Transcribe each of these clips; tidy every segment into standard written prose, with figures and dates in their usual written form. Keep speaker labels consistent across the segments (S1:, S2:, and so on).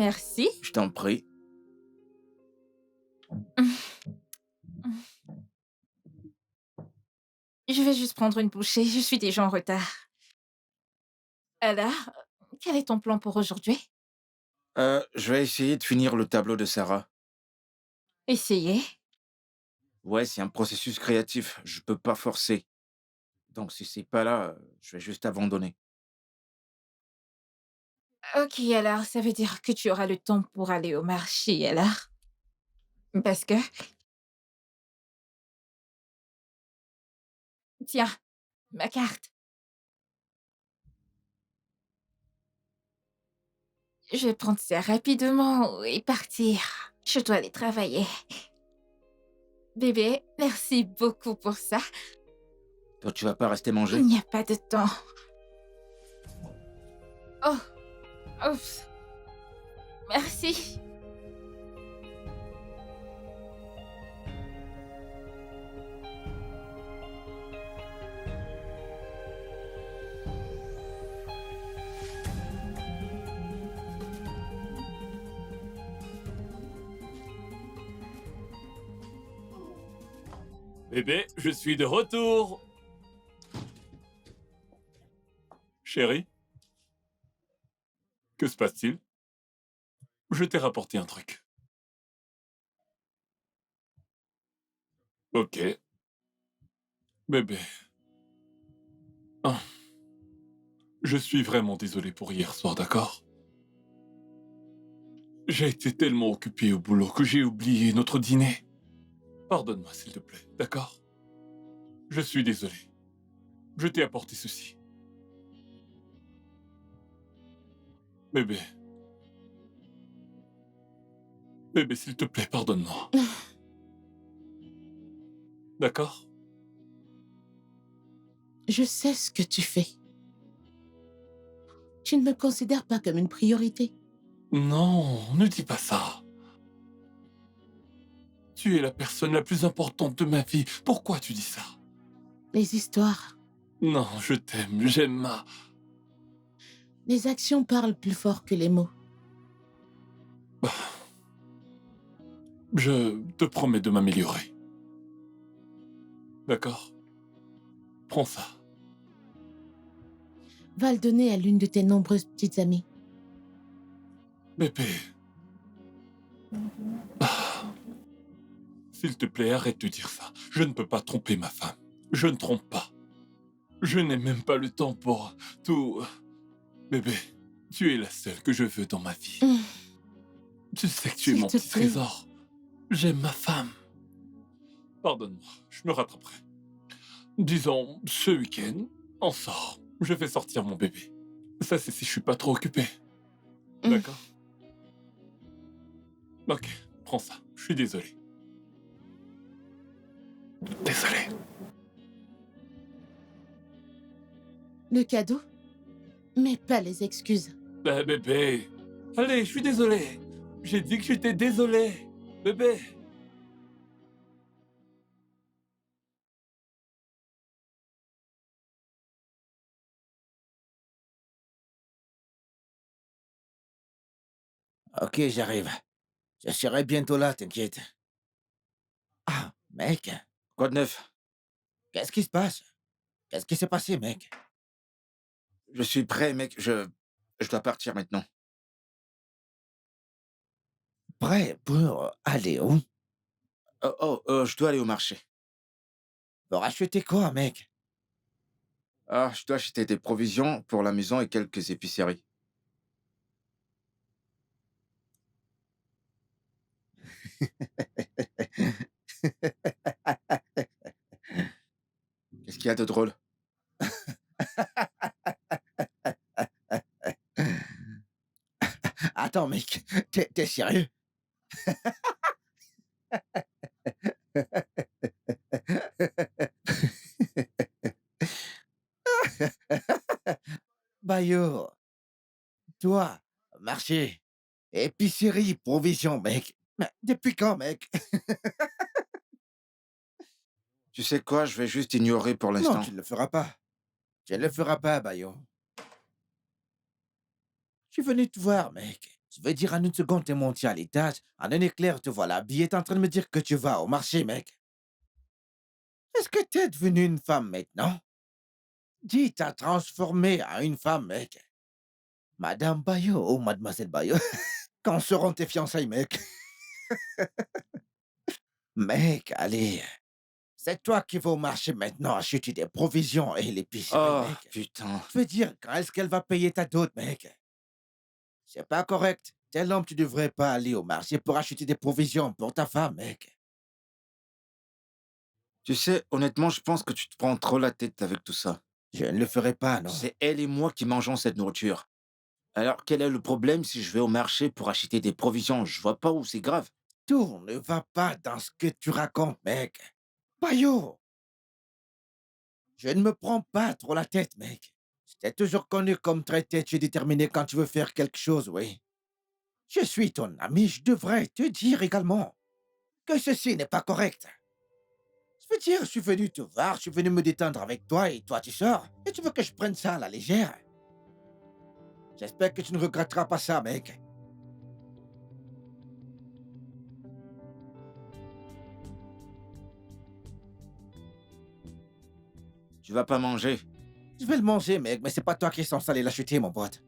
S1: merci.
S2: Je t'en prie.
S1: Je vais juste prendre une bouchée, je suis déjà en retard. Alors, quel est ton plan pour aujourd'hui?
S2: Je vais essayer de finir le tableau de Sarah.
S1: Essayer.
S2: Ouais, c'est un processus créatif, je peux pas forcer. Donc si c'est pas là, je vais juste abandonner.
S1: OK, alors ça veut dire que tu auras le temps pour aller au marché alors? Parce que tiens, ma carte. Je vais prendre ça rapidement et partir. Je dois aller travailler. Bébé, merci beaucoup pour ça.
S2: Toi, tu vas pas rester
S1: Il
S2: manger?
S1: n'y a pas de temps. Oh, oups, merci.
S3: Bébé, je suis de retour. Chérie, que se passe-t-il? Je t'ai rapporté un truc. Ok. Bébé. Ah, je suis vraiment désolé pour hier soir, d'accord? J'ai été tellement occupé au boulot que j'ai oublié notre dîner. Pardonne-moi, s'il te plaît, d'accord? Je suis désolé. Je t'ai apporté ceci. Bébé. Bébé, s'il te plaît, pardonne-moi. D'accord?
S4: Je sais ce que tu fais. Tu ne me considères pas comme une priorité.
S3: Non, ne dis pas ça. Tu es la personne la plus importante de ma vie. Pourquoi tu dis ça?
S4: Les histoires,
S3: Non, je t'aime, j'aime ma...
S4: les actions parlent plus fort que les mots.
S3: Je te promets de m'améliorer. D'accord? Prends ça.
S4: Va le donner à l'une de tes nombreuses petites amies.
S3: Bébé. Ah, s'il te plaît, arrête de dire ça. Je ne peux pas tromper ma femme. Je ne trompe pas. Je n'ai même pas le temps pour tout... Bébé, tu es la seule que je veux dans ma vie.
S4: Hum,
S3: Tu sais que tu es
S4: S'il
S3: mon
S4: te
S3: petit
S4: plaît,
S3: trésor. J'aime ma femme. Pardonne-moi, je me rattraperai. Disons, ce week-end, on sort. Je fais sortir mon bébé. Ça, c'est si je suis pas trop occupé.
S4: hum,
S3: D'accord? Ok, prends ça. Je suis désolé. Désolé.
S4: le cadeau, mais pas les excuses.
S3: Bah, bébé. Allez, je suis désolé. J'ai dit que j'étais désolé. Bébé.
S2: OK, j'arrive. Je serai bientôt là, t'inquiète. Ah, mec, quoi de neuf? Qu'est-ce qui se passe? Qu'est-ce qui s'est passé, mec? Je suis prêt, mec, je dois partir maintenant. Prêt pour aller où? Je dois aller au marché. Pour acheter quoi, mec? Ah, je dois acheter des provisions pour la maison et quelques épiceries. Qu'est-ce qu'il y a de drôle? Attends, mec, tu sérieux? Bayo, toi, marché, épicerie, provisions, mec. Mais depuis quand, mec? Tu sais quoi? Je vais juste ignorer pour
S5: Non,
S2: l'instant.
S5: tu ne le feras pas. Tu ne le feras pas, Bayo. Je suis venu te voir, mec.
S2: Je veux dire, en une seconde, t'es monté à l'étage. En un éclair, te voilà habillé. T'es en train de me dire que tu vas au marché, mec. Est-ce que t'es devenue une femme maintenant? Dis, t'as transformé en une femme, mec. Madame Bayo, ou Mademoiselle Bayo. Quand seront tes fiançailles, mec? Mec, allez. C'est toi qui vas au marché maintenant acheter des provisions et l'épicerie,
S5: Oh,
S2: mec.
S5: putain.
S2: Je veux dire, quand est-ce qu'elle va payer ta dot, mec? C'est pas correct. Tel homme, tu devrais pas aller au marché pour acheter des provisions pour ta femme, mec.
S5: Tu sais, honnêtement, je pense que tu te prends trop la tête avec tout ça.
S2: Je ne le ferai pas, non.
S5: C'est elle et moi qui mangeons cette nourriture. Alors, quel est le problème si je vais au marché pour acheter des provisions? Je vois pas où c'est grave.
S2: Tout ne va pas dans ce que tu racontes, mec. Bayo, je ne me prends pas trop la tête, mec. Je t'ai toujours connu comme très têtu et déterminé quand tu veux faire quelque chose, oui. Je suis ton ami, je devrais te dire également que ceci n'est pas correct. Je veux dire, je suis venu te voir, je suis venu me détendre avec toi et toi tu sors. Et tu veux que je prenne ça à la légère? J'espère que tu ne regretteras pas ça, mec.
S5: Tu vas pas manger.
S2: Je vais le manger, mec, mais c'est pas toi qui es censé aller l'acheter, mon pote.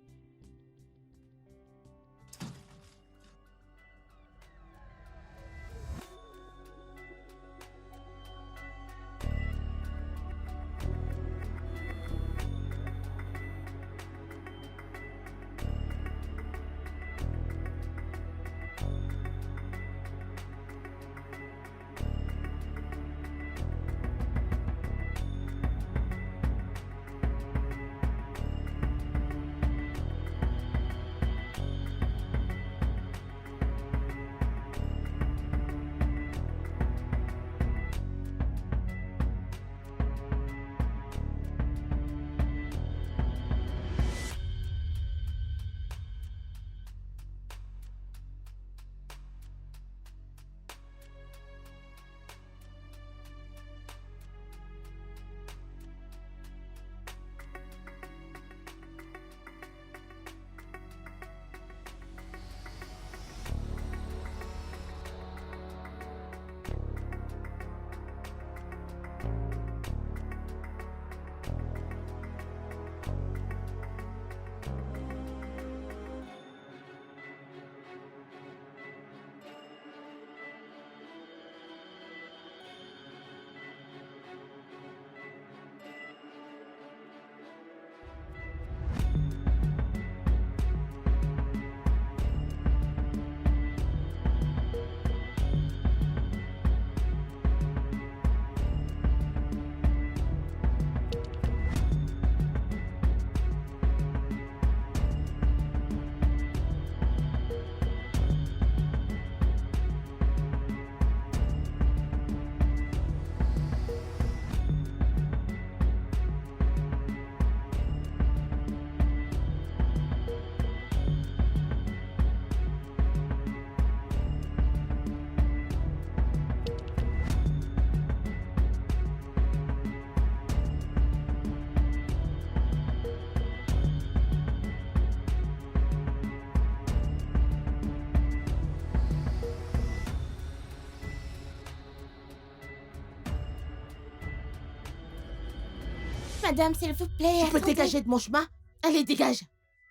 S4: Madame, s'il vous plaît.
S6: Tu peux
S4: attendez.
S6: dégager de mon chemin? Allez, dégage.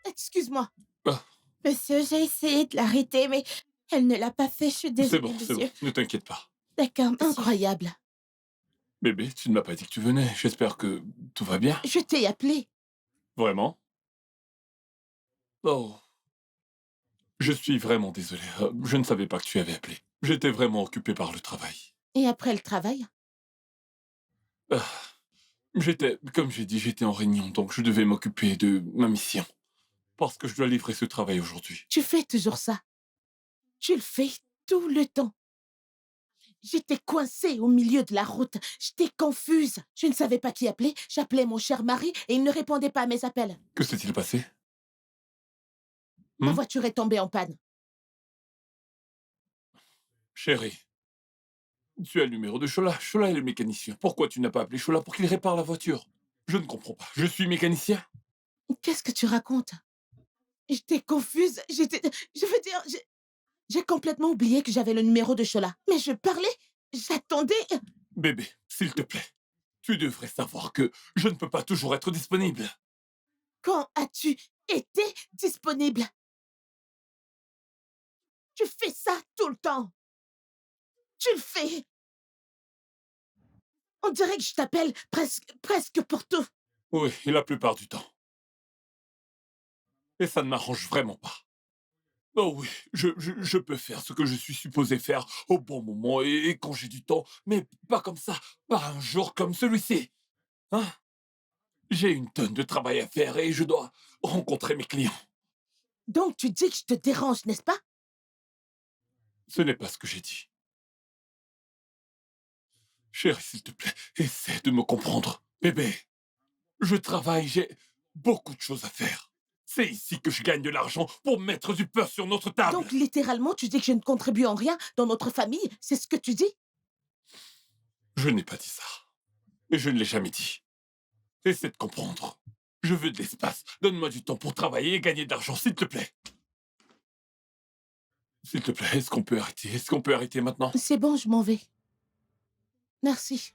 S6: Excuse-moi.
S1: Monsieur, j'ai essayé de l'arrêter, mais elle ne l'a pas fait. Je suis
S3: C'est
S1: désolée,
S3: bon,
S1: monsieur.
S3: ne t'inquiète pas.
S1: D'accord, monsieur.
S6: Incroyable.
S3: Bébé, tu ne m'as pas dit que tu venais. J'espère que tout va bien.
S6: Je t'ai appelé.
S3: Vraiment? Oh. Je suis vraiment désolé. Je ne savais pas que tu avais appelé. J'étais vraiment occupé par le travail.
S6: Et après le travail?
S3: Ah, comme j'ai dit, j'étais en réunion, donc je devais m'occuper de ma mission. Parce que je dois livrer ce travail aujourd'hui.
S6: Tu fais toujours ça. Tu le fais tout le temps. J'étais coincée au milieu de la route. J'étais confuse. Je ne savais pas qui appeler. J'appelais mon cher mari et il ne répondait pas à mes appels.
S3: Que s'est-il passé?
S6: Ma voiture est tombée en panne.
S3: Chérie, tu as le numéro de Chola. Chola est le mécanicien. Pourquoi tu n'as pas appelé Chola pour qu'il répare la voiture? Je ne comprends pas. Je suis mécanicien.
S6: Qu'est-ce que tu racontes? J'étais confuse. Je veux dire, j'ai complètement oublié que j'avais le numéro de Chola. Mais je parlais, j'attendais.
S3: Bébé, s'il te plaît, tu devrais savoir que je ne peux pas toujours être disponible.
S6: Quand as-tu été disponible? Tu fais ça tout le temps. Tu le fais. On dirait que je t'appelle presque pour tout.
S3: Oui, et la plupart du temps. Et ça ne m'arrange vraiment pas. Oh oui, je peux faire ce que je suis supposé faire au bon moment et quand j'ai du temps, mais pas comme ça, pas un jour comme celui-ci. Hein? J'ai une tonne de travail à faire et je dois rencontrer mes clients.
S6: Donc tu dis que je te dérange, n'est-ce pas?
S3: Ce n'est pas ce que j'ai dit. Chérie, s'il te plaît, essaie de me comprendre. Bébé, je travaille, j'ai beaucoup de choses à faire. C'est ici que je gagne de l'argent pour mettre du beurre sur notre table.
S6: Donc littéralement, tu dis que je ne contribue en rien dans notre famille? C'est ce que tu dis?
S3: Je n'ai pas dit ça. Et je ne l'ai jamais dit. Essaie de comprendre. Je veux de l'espace. Donne-moi du temps pour travailler et gagner de l'argent, s'il te plaît. S'il te plaît, est-ce qu'on peut arrêter? Est-ce qu'on peut arrêter maintenant?
S6: C'est bon, je m'en vais. Merci.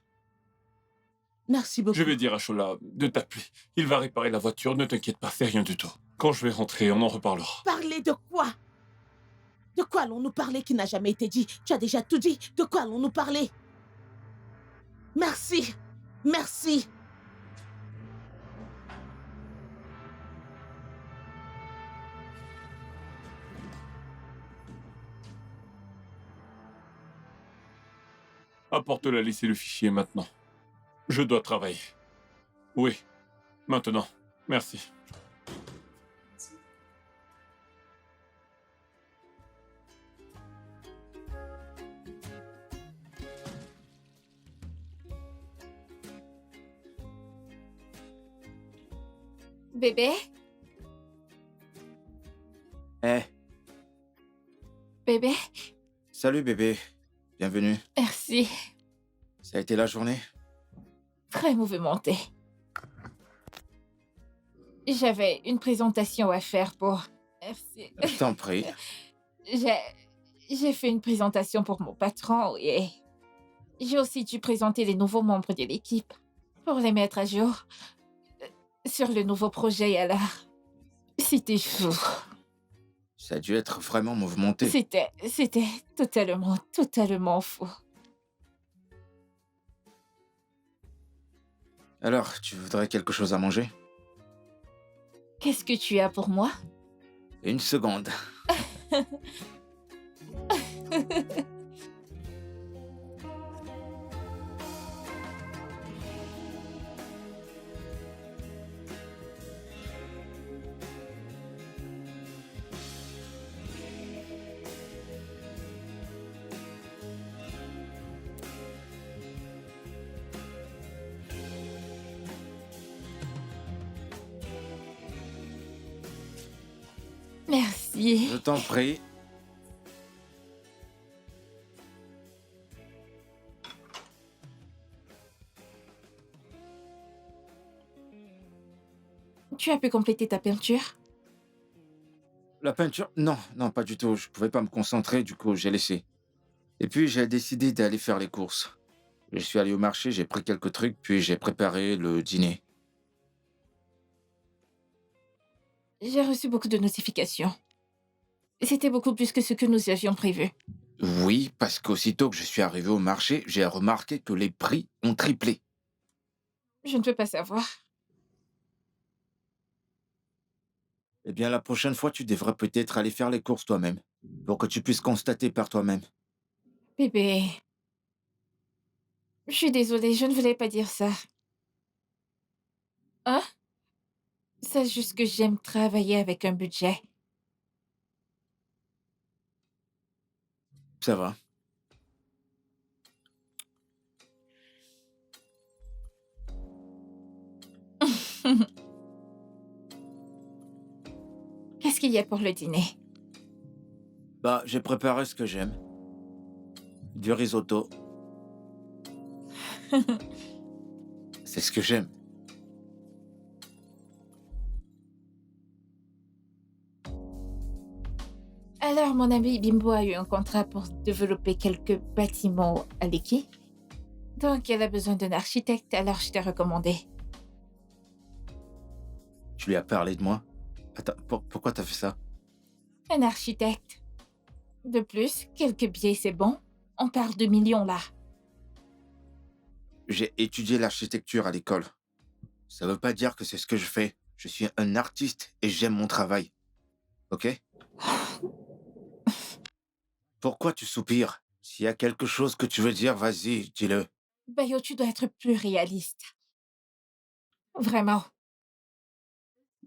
S6: Merci beaucoup.
S3: Je vais dire à Chola de t'appeler. Il va réparer la voiture, ne t'inquiète pas, c'est rien du tout. Quand je vais rentrer, on en reparlera.
S6: Parler de quoi? De quoi allons-nous parler qui n'a jamais été dit? Tu as déjà tout dit. De quoi allons-nous parler? Merci. Merci.
S3: Apporte la liste et le fichier maintenant. Je dois travailler. Oui, maintenant. Merci.
S1: Bébé?
S5: Eh,
S1: Bébé?
S5: salut bébé. Bienvenue.
S1: Merci.
S5: Ça a été la journée?
S1: Très mouvementé. J'avais une présentation à faire pour... Merci.
S5: Je t'en prie.
S1: J'ai fait une présentation pour mon patron et j'ai aussi dû présenter les nouveaux membres de l'équipe pour les mettre à jour sur le nouveau projet. Alors, c'était fou.
S5: Ça a dû être vraiment mouvementé.
S1: C'était totalement fou.
S5: Alors, tu voudrais quelque chose à manger?
S1: Qu'est-ce que tu as pour moi?
S5: Une seconde.
S1: Merci.
S5: Je t'en prie.
S1: Tu as pu compléter ta peinture?
S5: La peinture? Non, non, pas du tout. Je pouvais pas me concentrer, du coup, j'ai laissé. Et puis, j'ai décidé d'aller faire les courses. Je suis allé au marché, j'ai pris quelques trucs, puis j'ai préparé le dîner.
S1: J'ai reçu beaucoup de notifications. C'était beaucoup plus que ce que nous avions prévu.
S5: Oui, parce qu'aussitôt que je suis arrivé au marché, j'ai remarqué que les prix ont triplé.
S1: Je ne peux pas savoir.
S5: Eh bien, la prochaine fois, tu devrais peut-être aller faire les courses toi-même, pour que tu puisses constater par toi-même.
S1: Bébé, je suis désolée, je ne voulais pas dire ça. Hein? Sache juste que j'aime travailler avec un budget.
S5: Ça va.
S1: Qu'est-ce qu'il y a pour le dîner?
S5: Bah, j'ai préparé ce que j'aime. Du risotto. C'est ce que j'aime.
S1: Alors, mon ami Bimbo a eu un contrat pour développer quelques bâtiments à l'équipe. Donc, elle a besoin d'un architecte, alors je t'ai recommandé.
S5: Tu lui as parlé de moi? Attends, pourquoi t'as fait ça?
S1: Un architecte. De plus, quelques billets, c'est bon. On parle de millions, là.
S5: J'ai étudié l'architecture à l'école. Ça veut pas dire que c'est ce que je fais. Je suis un artiste et j'aime mon travail. Ok? Pourquoi tu soupires? S'il y a quelque chose que tu veux dire, vas-y, dis-le.
S1: Bayo, tu dois être plus réaliste. Vraiment.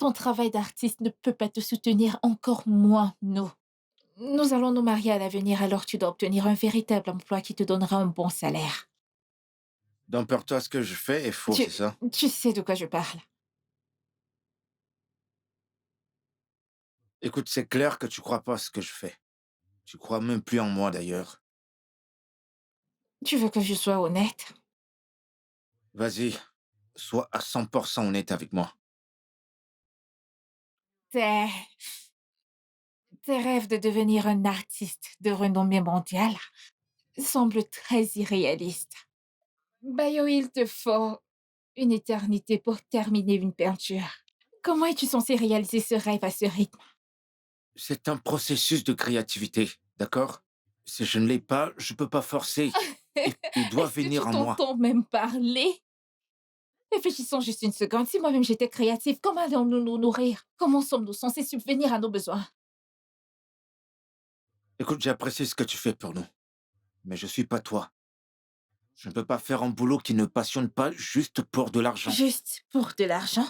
S1: Ton travail d'artiste ne peut pas te soutenir, encore moins nous. Nous allons nous marier à l'avenir, alors tu dois obtenir un véritable emploi qui te donnera un bon salaire.
S5: Donc pour toi, ce que je fais est faux, c'est ça?
S1: Tu sais de quoi je parle.
S5: Écoute, c'est clair que tu crois pas à ce que je fais. Tu crois même plus en moi, d'ailleurs.
S1: Tu veux que je sois honnête?
S5: Vas-y, sois à 100% honnête avec moi.
S1: Tes rêves de devenir un artiste de renommée mondiale semblent très irréalistes. Bayo, il te faut une éternité pour terminer une peinture. Comment es-tu censé réaliser ce rêve à ce rythme?
S5: C'est un processus de créativité, d'accord? Si je ne l'ai pas, je peux pas forcer. Il doit
S1: Est-ce que
S5: venir
S1: tu
S5: en moi.
S1: t'entends même parler? Réfléchissons juste une seconde. Si moi-même j'étais créative, comment allons-nous nous nourrir? Comment sommes-nous censés subvenir à nos besoins?
S5: Écoute, j'apprécie ce que tu fais pour nous. Mais je suis pas toi. Je ne peux pas faire un boulot qui ne passionne pas juste pour de l'argent.
S1: Juste pour de l'argent?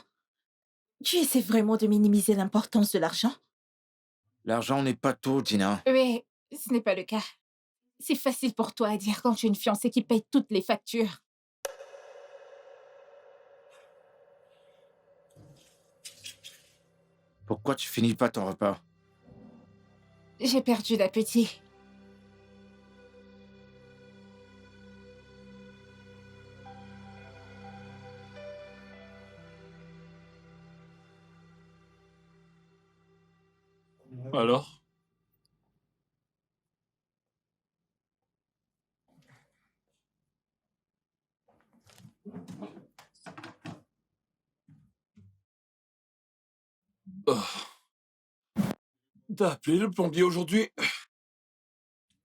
S1: Tu essaies vraiment de minimiser l'importance de l'argent?
S5: L'argent n'est pas tout, Dina.
S1: Oui, ce n'est pas le cas. C'est facile pour toi à dire quand tu as une fiancée qui paye toutes les factures.
S5: Pourquoi tu finis pas ton repas?
S1: J'ai perdu l'appétit.
S3: Alors? Oh. T'as appelé le plombier aujourd'hui?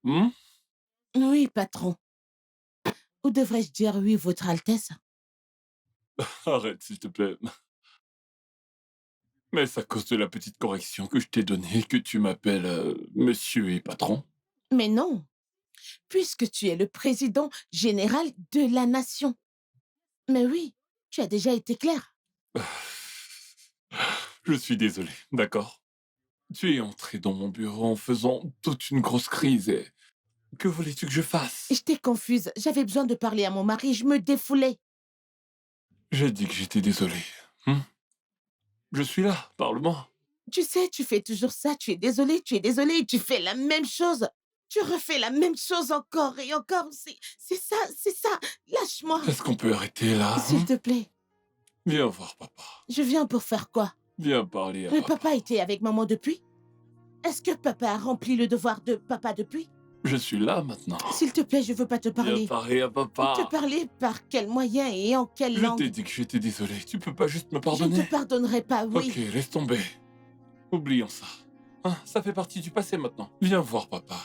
S3: Hmm?
S6: Oui, patron. Ou devrais-je dire oui, Votre Altesse?
S3: Arrête, s'il te plaît. Mais c'est à cause de la petite correction que je t'ai donnée que tu m'appelles monsieur et patron.
S6: Mais non, puisque tu es le président général de la nation. Mais oui, tu as déjà été clair.
S3: Je suis désolé, d'accord? Tu es entré dans mon bureau en faisant toute une grosse crise et... Que voulais-tu que je fasse?
S6: J'étais confuse. J'avais besoin de parler à mon mari. Je me défoulais.
S3: J'ai dit que j'étais désolé. Je suis là, parle-moi.
S6: Tu sais, tu fais toujours ça. Tu es désolé, et tu fais la même chose. Tu refais la même chose encore et encore. C'est ça, c'est ça. Lâche-moi.
S3: Est-ce qu'on peut arrêter là?
S6: S'il te plaît.
S3: Viens voir papa.
S6: Je viens pour faire quoi?
S3: Viens parler à
S6: Le
S3: papa.
S6: papa était avec maman depuis? Est-ce que papa a rempli le devoir de papa depuis?
S3: Je suis là maintenant.
S6: S'il te plaît, je veux pas te parler.
S3: Viens parler à papa.
S6: Te parler par quel moyen et en quelle
S3: Je
S6: langue?
S3: t'ai dit que j'étais désolé. Tu peux pas juste me
S6: Je
S3: pardonner?
S6: ne te pardonnerai pas, oui.
S3: Ok, laisse tomber. Oublions ça. Hein, ça fait partie du passé maintenant. Viens voir papa.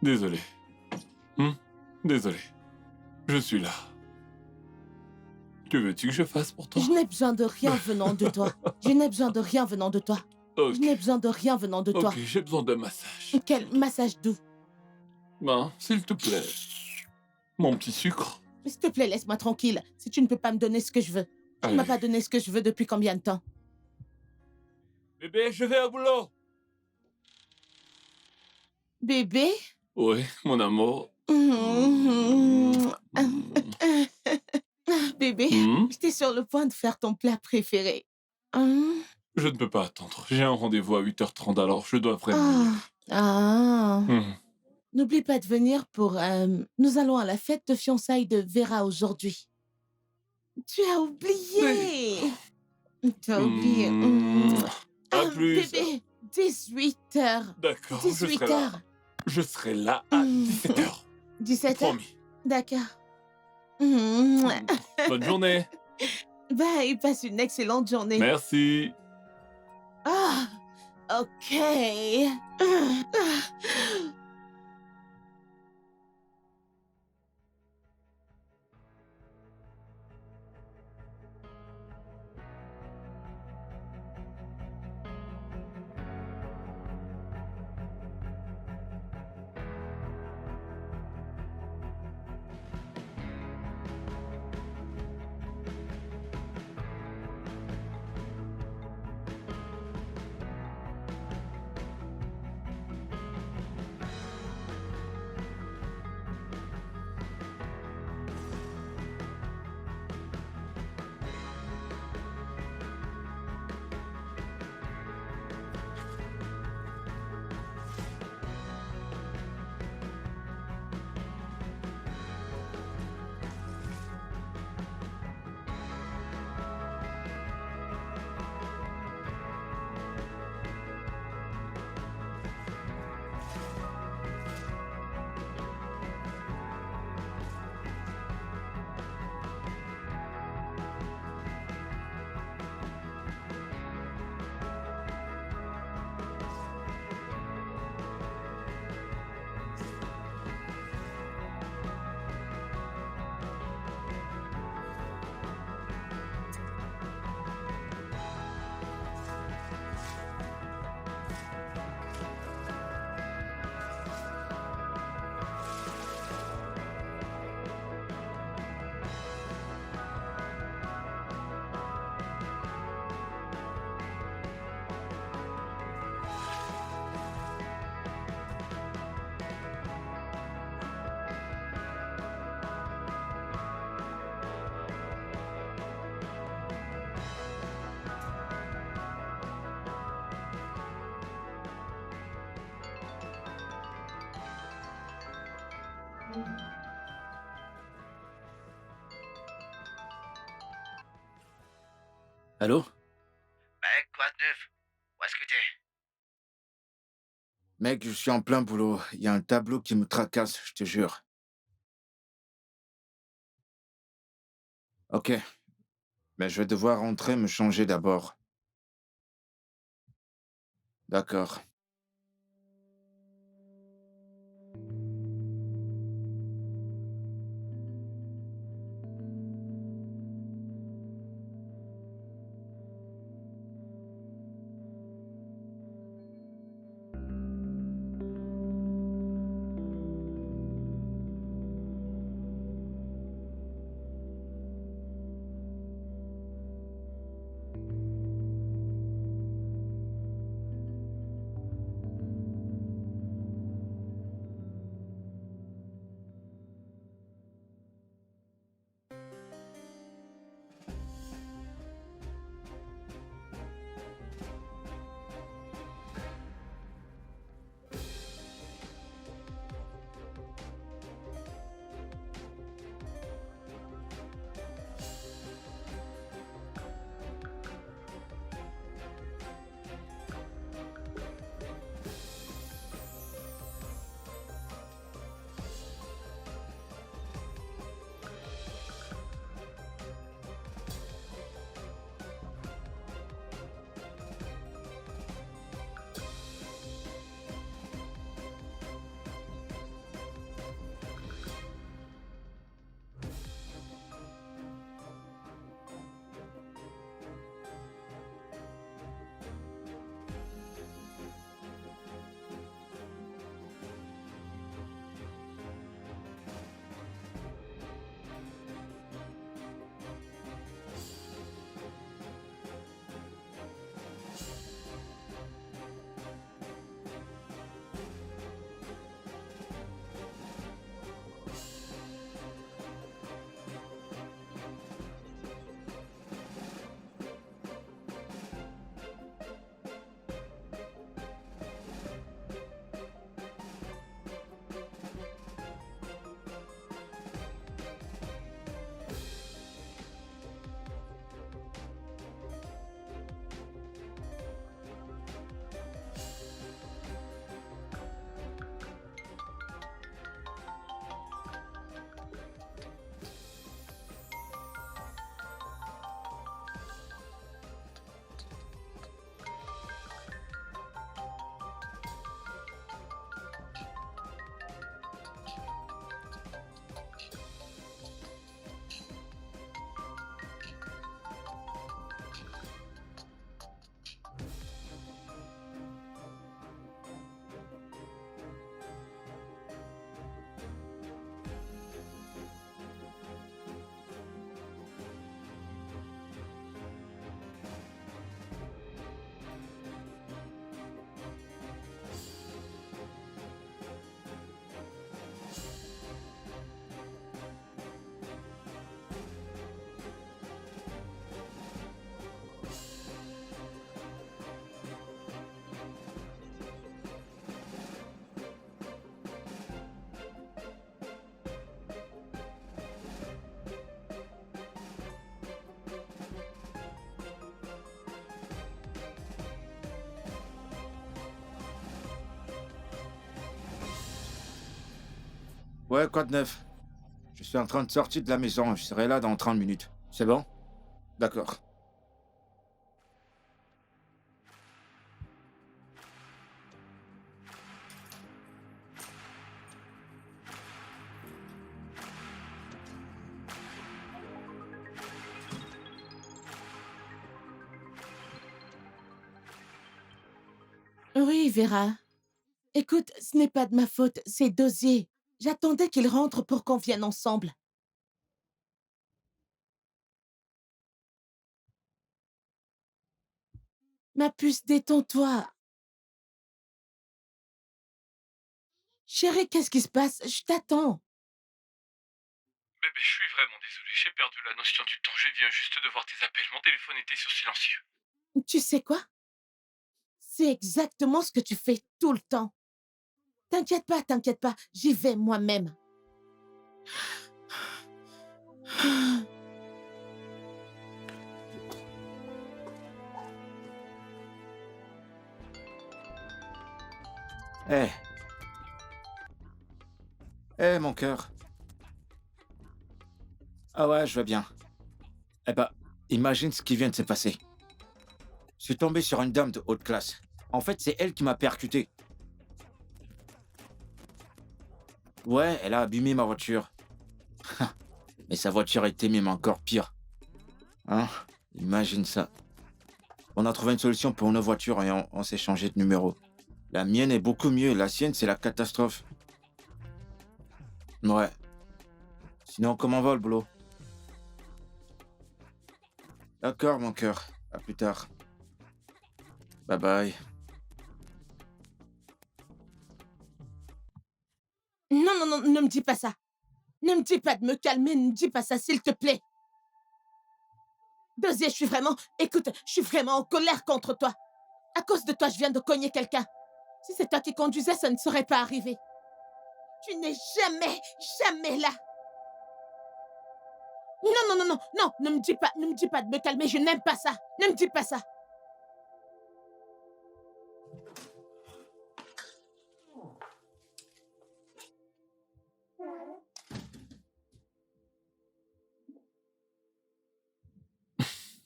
S3: Désolé. Désolé. Je suis là. Que veux-tu que je fasse pour toi?
S6: Je n'ai besoin de rien venant de toi. Je n'ai besoin de rien venant de toi.
S3: Ok,
S6: Je n'ai besoin de rien venant de toi.
S3: ok, j'ai besoin d'un massage.
S6: Quel massage doux.
S3: Ben, s'il te plaît. Mon petit sucre.
S6: S'il te plaît, laisse-moi tranquille. Si tu ne peux pas me donner ce que je veux. Tu ne m'as
S3: Allez.
S6: pas donné ce que je veux depuis combien de temps?
S3: Bébé, je vais au boulot.
S6: Bébé?
S3: Oui, mon amour.
S6: Bébé, j'étais sur le point de faire ton plat préféré.
S3: Je ne peux pas attendre. J'ai un rendez-vous à 8h30, alors je dois vraiment...
S6: N'oublie pas de venir pour... Nous allons à la fête de fiançailles de Vera aujourd'hui. Tu as oublié. Tu as oublié.
S3: À plus.
S6: Bébé, 18h.
S3: D'accord,
S6: 18h.
S3: Je serai là à 17h.
S6: 17h?
S3: Promis.
S6: D'accord.
S3: Bonne journée.
S6: Bye, passe une excellente journée.
S3: Merci.
S6: Ah, ok.
S5: Allô?
S2: Mec, quoi de neuf? Où est-ce que t'es?
S5: Mec, je suis en plein boulot. Il y a un tableau qui me tracasse, je te jure. Ok, mais je vais devoir rentrer me changer d'abord. D'accord. Ouais, quoi de neuf? Je suis en train de sortir de la maison. Je serai là dans 30 minutes. C'est bon? D'accord.
S6: Oui, Vera. Écoute, ce n'est pas de ma faute, c'est Dosier. J'attendais qu'il rentre pour qu'on vienne ensemble. Ma puce, détends-toi. Chérie, qu'est-ce qui se passe? Je t'attends.
S3: Bébé, je suis vraiment désolé, j'ai perdu la notion du temps. Je viens juste de voir tes appels. Mon téléphone était sur silencieux.
S6: Tu sais quoi? C'est exactement ce que tu fais tout le temps. T'inquiète pas, j'y vais moi-même.
S5: Hé. Hé, mon cœur. Ah ouais, je vais bien. Eh ben, imagine ce qui vient de se passer. Je suis tombé sur une dame de haute classe. En fait, c'est elle qui m'a percuté. Ouais, elle a abîmé ma voiture. Mais sa voiture était même encore pire. Hein? Imagine ça. On a trouvé une solution pour nos voitures et on s'est changé de numéro. La mienne est beaucoup mieux, la sienne, c'est la catastrophe. Ouais. Sinon, comment va le boulot? D'accord, mon cœur. À plus tard. Bye bye.
S6: Non, non, non, ne me dis pas ça. Ne me dis pas de me calmer, ne me dis pas ça, s'il te plaît. Dosier, écoute, je suis vraiment en colère contre toi. À cause de toi, je viens de cogner quelqu'un. Si c'est toi qui conduisais, ça ne serait pas arrivé. Tu n'es jamais là. Non, non, non, non, non, ne me dis pas de me calmer, je n'aime pas ça. Ne me dis pas ça.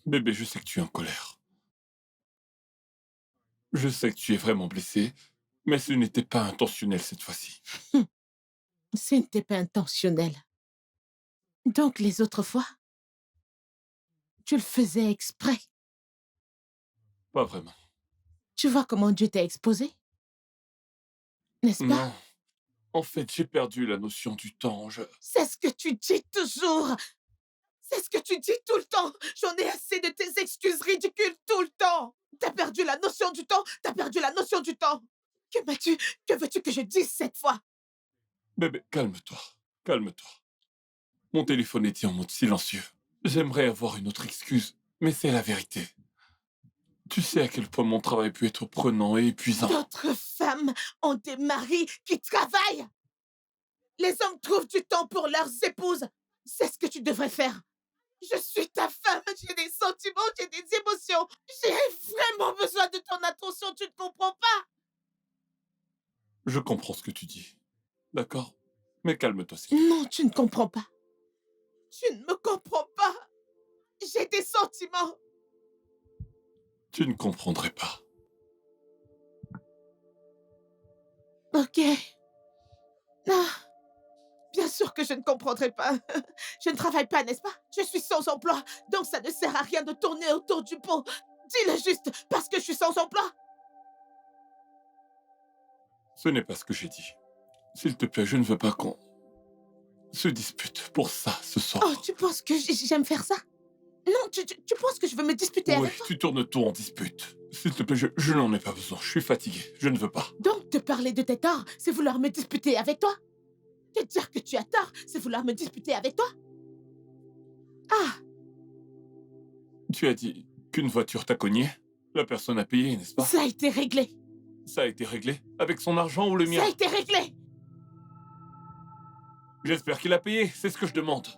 S3: Bébé, je sais que tu es en colère. Je sais que tu es vraiment blessé, mais ce n'était pas intentionnel cette fois-ci.
S6: Ce n'était pas intentionnel. Donc les autres fois, tu le faisais exprès.
S3: Pas vraiment.
S6: Tu vois comment Dieu t'a exposé? N'est-ce pas?
S3: Non. En fait, j'ai perdu la notion du temps.
S6: C'est ce que tu dis toujours. C'est ce que tu dis tout le temps. J'en ai assez de tes excuses ridicules tout le temps. T'as perdu la notion du temps. T'as perdu la notion du temps. Que m'as-tu? Que veux-tu que je dise cette fois?
S3: Bébé, calme-toi. Calme-toi. Mon téléphone était en mode silencieux. J'aimerais avoir une autre excuse, mais c'est la vérité. Tu sais à quel point mon travail peut être prenant et épuisant.
S6: D'autres femmes ont des maris qui travaillent. Les hommes trouvent du temps pour leurs épouses. C'est ce que tu devrais faire. Je suis ta femme, j'ai des sentiments, j'ai des émotions. J'ai vraiment besoin de ton attention, tu ne comprends pas?
S3: Je comprends ce que tu dis. D'accord? Mais calme-toi, s'il te plaît.
S6: Non, tu ne comprends pas. Tu ne me comprends pas. J'ai des sentiments.
S3: Tu ne comprendrais pas.
S6: Ok. Ah, bien sûr que je ne comprendrai pas. Je ne travaille pas, n'est-ce pas? Je suis sans emploi, donc ça ne sert à rien de tourner autour du pot. Dis-le juste, parce que je suis sans emploi.
S3: Ce n'est pas ce que j'ai dit. S'il te plaît, je ne veux pas qu'on se dispute pour ça ce soir.
S6: Oh, tu penses que j'aime faire ça? Non, tu penses que je veux me disputer
S3: Oui,
S6: avec toi?
S3: tu tournes tout en dispute. S'il te plaît, je n'en ai pas besoin. Je suis fatigué. Je ne veux pas.
S6: Donc, te parler de tes torts, c'est vouloir me disputer avec toi? Te dire que tu as tort, c'est vouloir me disputer avec toi? Ah,
S3: Tu as dit qu'une voiture t'a cogné. La personne a payé, n'est-ce pas?
S6: ça a été réglé.
S3: Ça a été réglé? Avec son argent ou le mien?
S6: Ça a été réglé.
S3: J'espère qu'il a payé. C'est ce que je demande.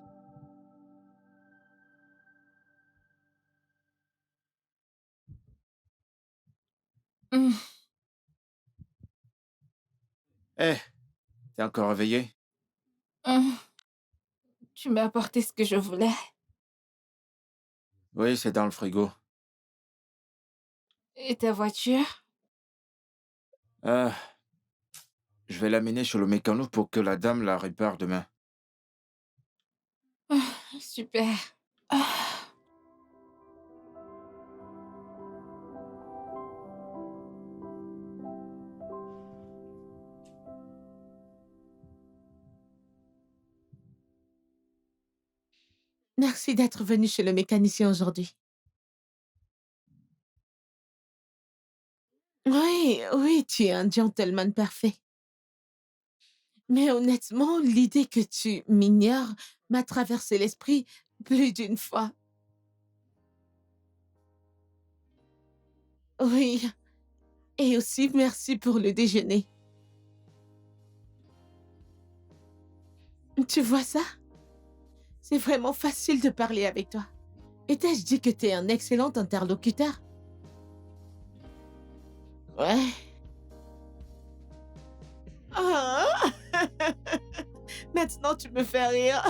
S1: Hum,
S5: Hé, t'es encore réveillé?
S1: Hum, Tu m'as apporté ce que je voulais.
S5: Oui, c'est dans le frigo.
S1: Et ta voiture?
S5: Euh, je vais l'amener chez le mécano pour que la dame la répare demain.
S1: Super. Ah,
S6: Merci d'être venu chez le mécanicien aujourd'hui. Oui, oui, tu es un gentleman parfait. Mais honnêtement, l'idée que tu m'ignores m'a traversé l'esprit plus d'une fois. Oui, et aussi merci pour le déjeuner. Tu vois ça? C'est vraiment facile de parler avec toi. Et t'ai-je dit que t'es un excellent interlocuteur? Ouais. Ah! Maintenant, tu me fais rire.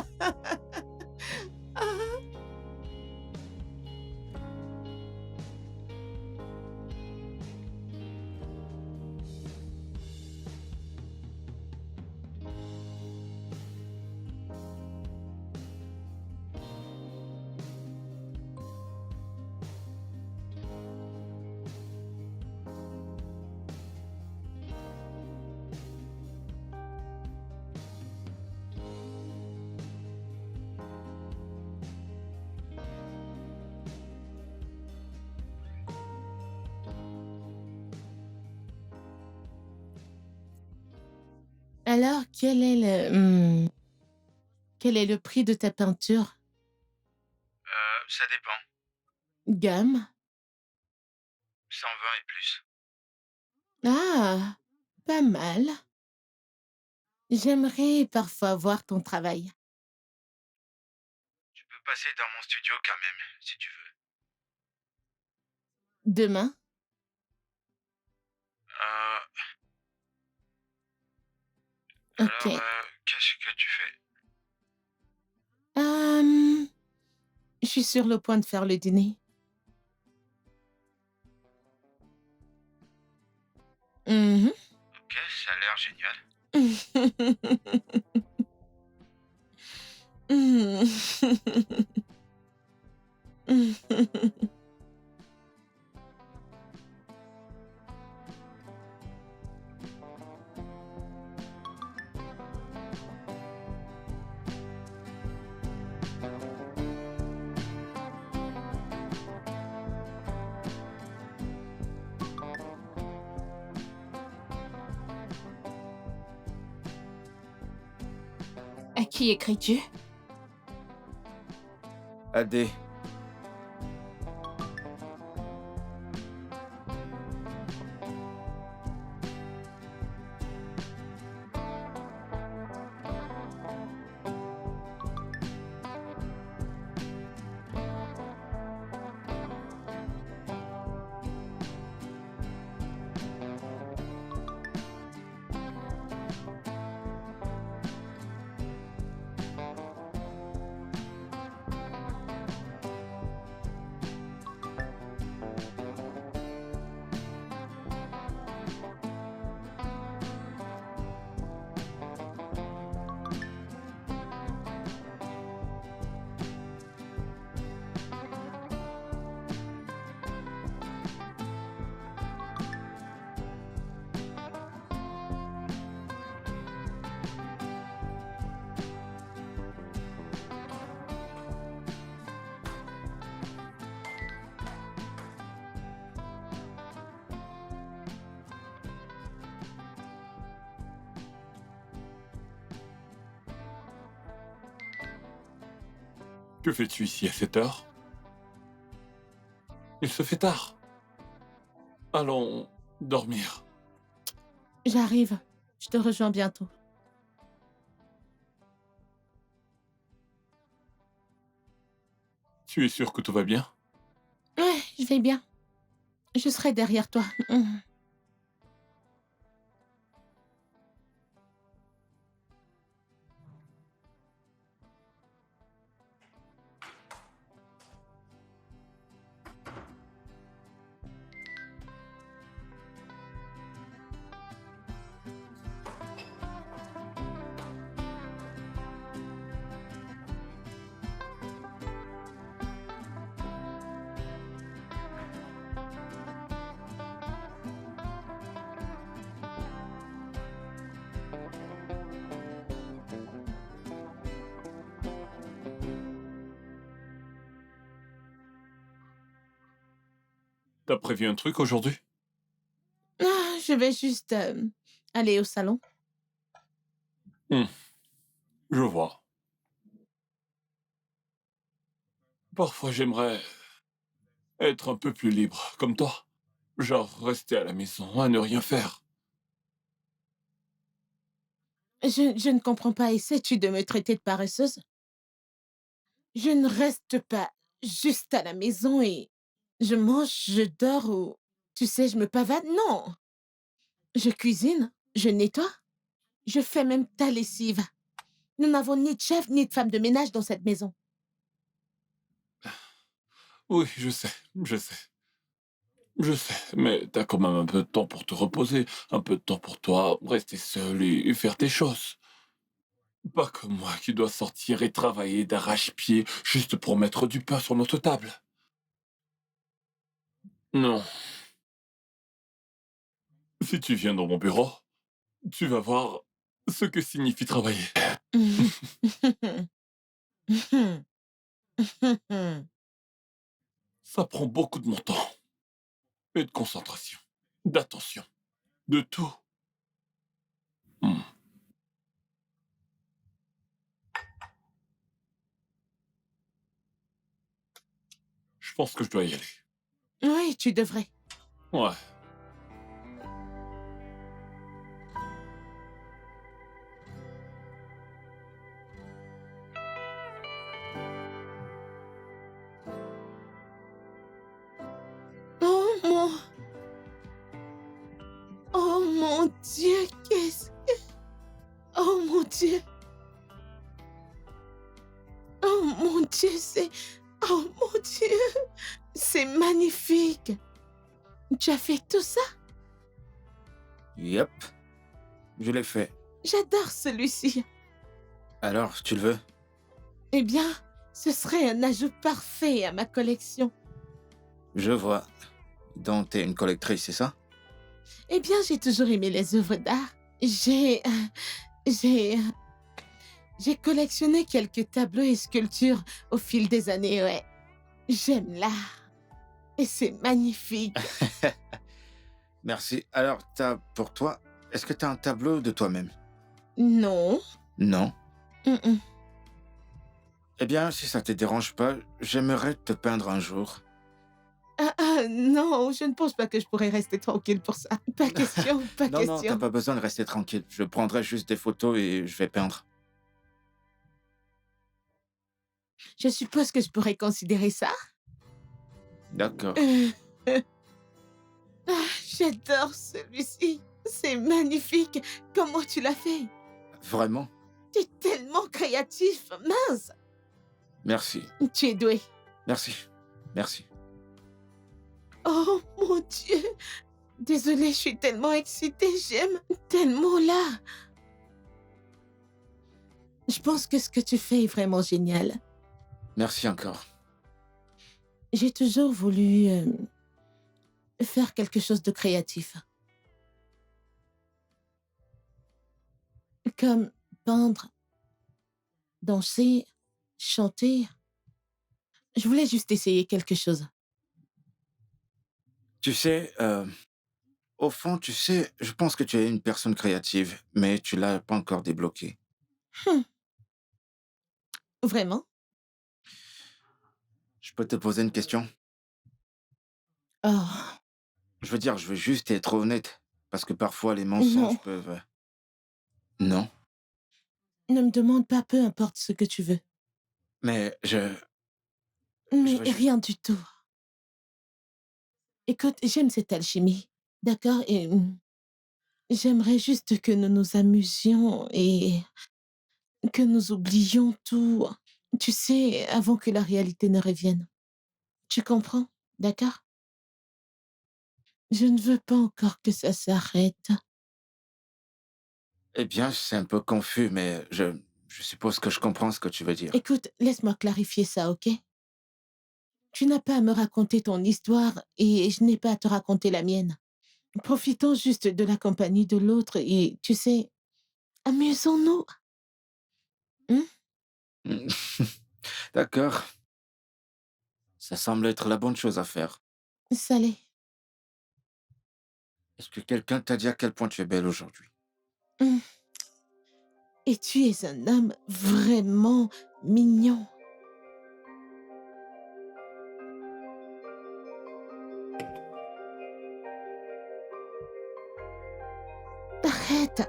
S6: Alors, quel est le prix de ta peinture?
S5: Ça dépend.
S6: Gamme?
S5: 120 et plus.
S6: Ah, pas mal. J'aimerais parfois voir ton travail.
S5: Tu peux passer dans mon studio quand même, si tu veux.
S6: Demain?
S5: Euh,
S6: Ok.
S5: qu'est-ce que tu fais?
S6: Euh, je suis sur le point de faire le dîner. Mhm.
S5: Ok, ça a l'air génial.
S1: À qui écris-tu?
S5: AD.
S3: Que fais-tu ici à cette heure? Il se fait tard. Allons dormir.
S6: J'arrive. Je te rejoins bientôt.
S3: Tu es sûr que tout va bien?
S6: Ouais, je vais bien. Je serai derrière toi.
S3: T'as prévu un truc aujourd'hui?
S6: Ah, je vais juste aller au salon.
S3: Hmm, je vois. Parfois, j'aimerais être un peu plus libre, comme toi. Genre, rester à la maison, à ne rien faire.
S6: Je ne comprends pas. Essaies-tu de me traiter de paresseuse? Je ne reste pas juste à la maison et je mange, je dors ou, tu sais, je me pavane. Non, je cuisine, je nettoie, je fais même ta lessive. Nous n'avons ni de chef ni de femme de ménage dans cette maison.
S3: Oui, je sais. Je sais, mais t'as quand même un peu de temps pour te reposer, un peu de temps pour toi, rester seul et faire tes choses. Pas comme moi qui dois sortir et travailler d'arrache-pied juste pour mettre du pain sur notre table. Non, si tu viens dans mon bureau, tu vas voir ce que signifie travailler. Ça prend beaucoup de mon temps et de concentration, d'attention, de tout. Hmm. Je pense que je dois y aller.
S6: Oui, tu devrais.
S3: Ouais.
S6: Oh mon... Oh mon Dieu, qu'est-ce... Oh mon Dieu. Oh mon Dieu, c'est... Oh mon Dieu. C'est magnifique. Tu as fait tout ça?
S5: Yep, je l'ai fait.
S6: J'adore celui-ci.
S5: Alors, tu le veux?
S6: Eh bien, ce serait un ajout parfait à ma collection.
S5: Je vois. Donc, t'es une collectrice, c'est ça?
S6: Eh bien, j'ai toujours aimé les œuvres d'art. J'ai... J'ai collectionné quelques tableaux et sculptures au fil des années, ouais. J'aime l'art. Et c'est magnifique.
S5: Merci. Alors, pour toi, est-ce que t'as un tableau de toi-même?
S6: Non.
S5: Non.
S6: Mm-mm.
S5: Eh bien, si ça te dérange pas, j'aimerais te peindre un jour.
S6: Non, je ne pense pas que je pourrais rester tranquille pour ça. Pas question, pas
S5: Non, non, t'as
S6: question.
S5: pas besoin de rester tranquille. Je prendrai juste des photos et je vais peindre.
S6: Je suppose que je pourrais considérer ça.
S5: D'accord.
S6: J'adore celui-ci. C'est magnifique. Comment tu l'as fait?
S5: Vraiment?
S6: Tu es tellement créatif. Mince.
S5: Merci.
S6: Tu es doué.
S5: Merci. Merci.
S6: Oh mon Dieu. Désolée, je suis tellement excitée. J'aime tellement là. Je pense que ce que tu fais est vraiment génial.
S5: Merci encore.
S6: J'ai toujours voulu faire quelque chose de créatif. Comme peindre, danser, chanter. Je voulais juste essayer quelque chose.
S5: Tu sais, au fond, tu sais, je pense que tu es une personne créative, mais tu l'as pas encore débloquée.
S6: Hum, vraiment?
S5: Je peux te poser une question?
S6: Oh,
S5: Je veux dire, je veux juste être honnête, parce que parfois les
S6: non.
S5: mensonges peuvent... Non,
S6: Ne me demande pas, peu importe ce que tu veux.
S5: mais je
S6: Mais
S5: veux juste...
S6: rien du tout. Écoute, j'aime cette alchimie. D'accord? Et j'aimerais juste que nous nous amusions et que nous oublions tout. Tu sais, avant que la réalité ne revienne. Tu comprends? D'accord? Je ne veux pas encore que ça s'arrête.
S5: Eh bien, c'est un peu confus, mais je suppose que je comprends ce que tu veux dire.
S6: Écoute, laisse-moi clarifier ça, ok? Tu n'as pas à me raconter ton histoire et je n'ai pas à te raconter la mienne. Profitons juste de la compagnie de l'autre et, tu sais, amusons-nous. Hein?
S5: D'accord. Ça semble être la bonne chose à faire.
S6: Salé.
S5: Est-ce que quelqu'un t'a dit à quel point tu es belle aujourd'hui?
S6: Hum. Et tu es un homme vraiment mignon. Arrête.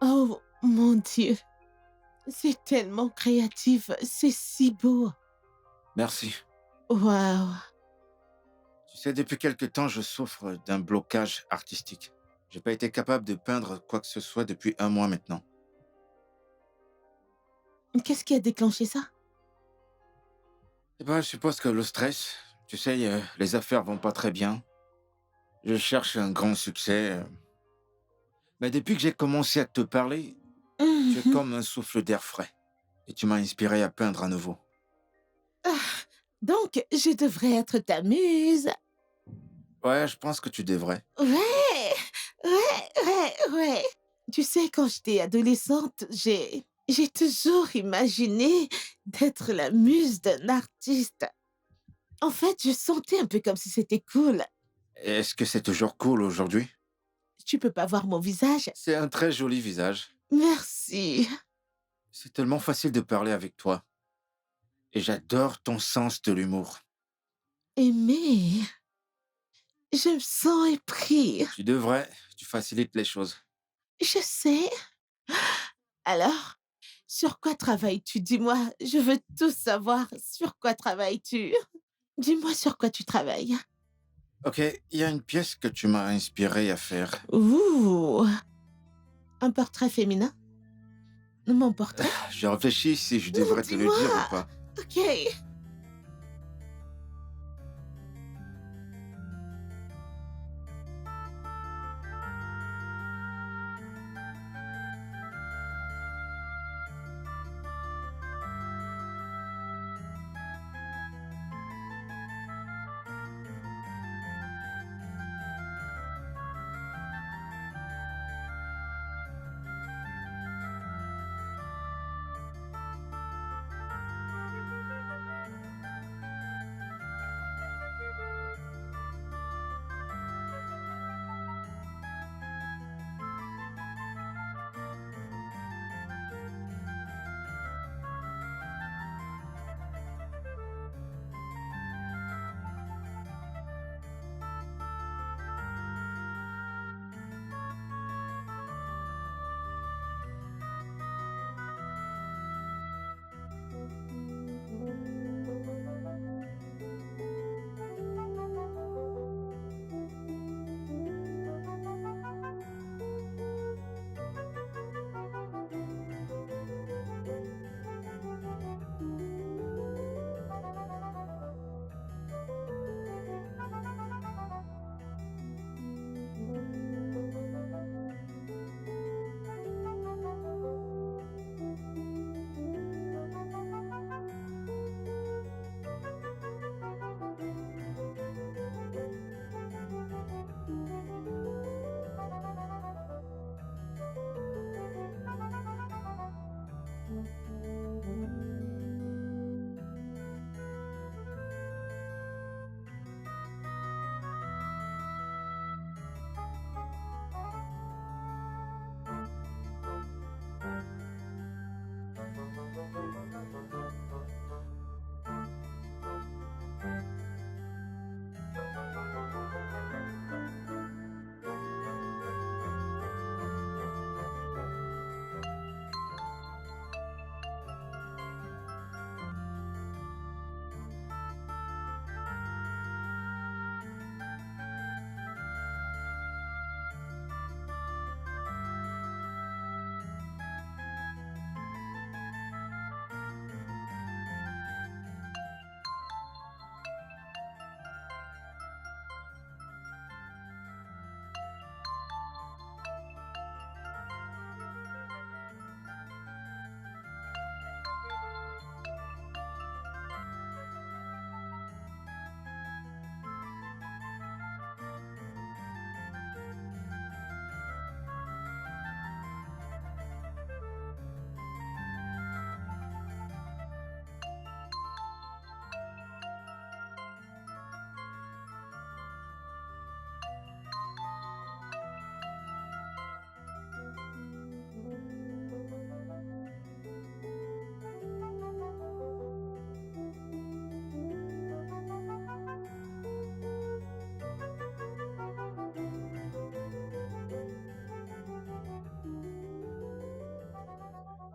S6: Oh mon Dieu, c'est tellement créatif, c'est si beau.
S5: Merci.
S6: Waouh.
S5: Tu sais, depuis quelque temps, je souffre d'un blocage artistique. J'ai pas été capable de peindre quoi que ce soit depuis 1 mois maintenant.
S6: Qu'est-ce qui a déclenché ça?
S5: Eh ben, je suppose que le stress, tu sais, les affaires vont pas très bien. Je cherche un grand succès. Mais depuis que j'ai commencé à te parler, tu es
S6: Mhm.
S5: comme un souffle d'air frais. Et tu m'as inspiré à peindre à nouveau.
S6: Ah, donc, je devrais être ta muse.
S5: Ouais, je pense que tu devrais.
S6: Ouais, ouais. Tu sais, quand j'étais adolescente, j'ai toujours imaginé d'être la muse d'un artiste. En fait, je sentais un peu comme si c'était cool.
S5: Est-ce que c'est toujours cool aujourd'hui?
S6: Tu peux pas voir mon visage?
S5: C'est un très joli visage.
S6: Merci.
S5: C'est tellement facile de parler avec toi. Et j'adore ton sens de l'humour.
S6: Aimé, je me sens épris.
S5: Tu devrais, tu facilites les choses.
S6: Je sais. Alors, sur quoi travailles-tu? Dis-moi, je veux tout savoir. Sur quoi travailles-tu? Dis-moi sur quoi tu travailles.
S5: Ok, il y a une pièce que tu m'as inspiré à faire.
S6: Ouh, un portrait féminin? Mon portrait?
S5: Je réfléchis si je
S6: Non,
S5: devrais te le dire ou
S6: dis-moi.
S5: pas.
S6: Ok.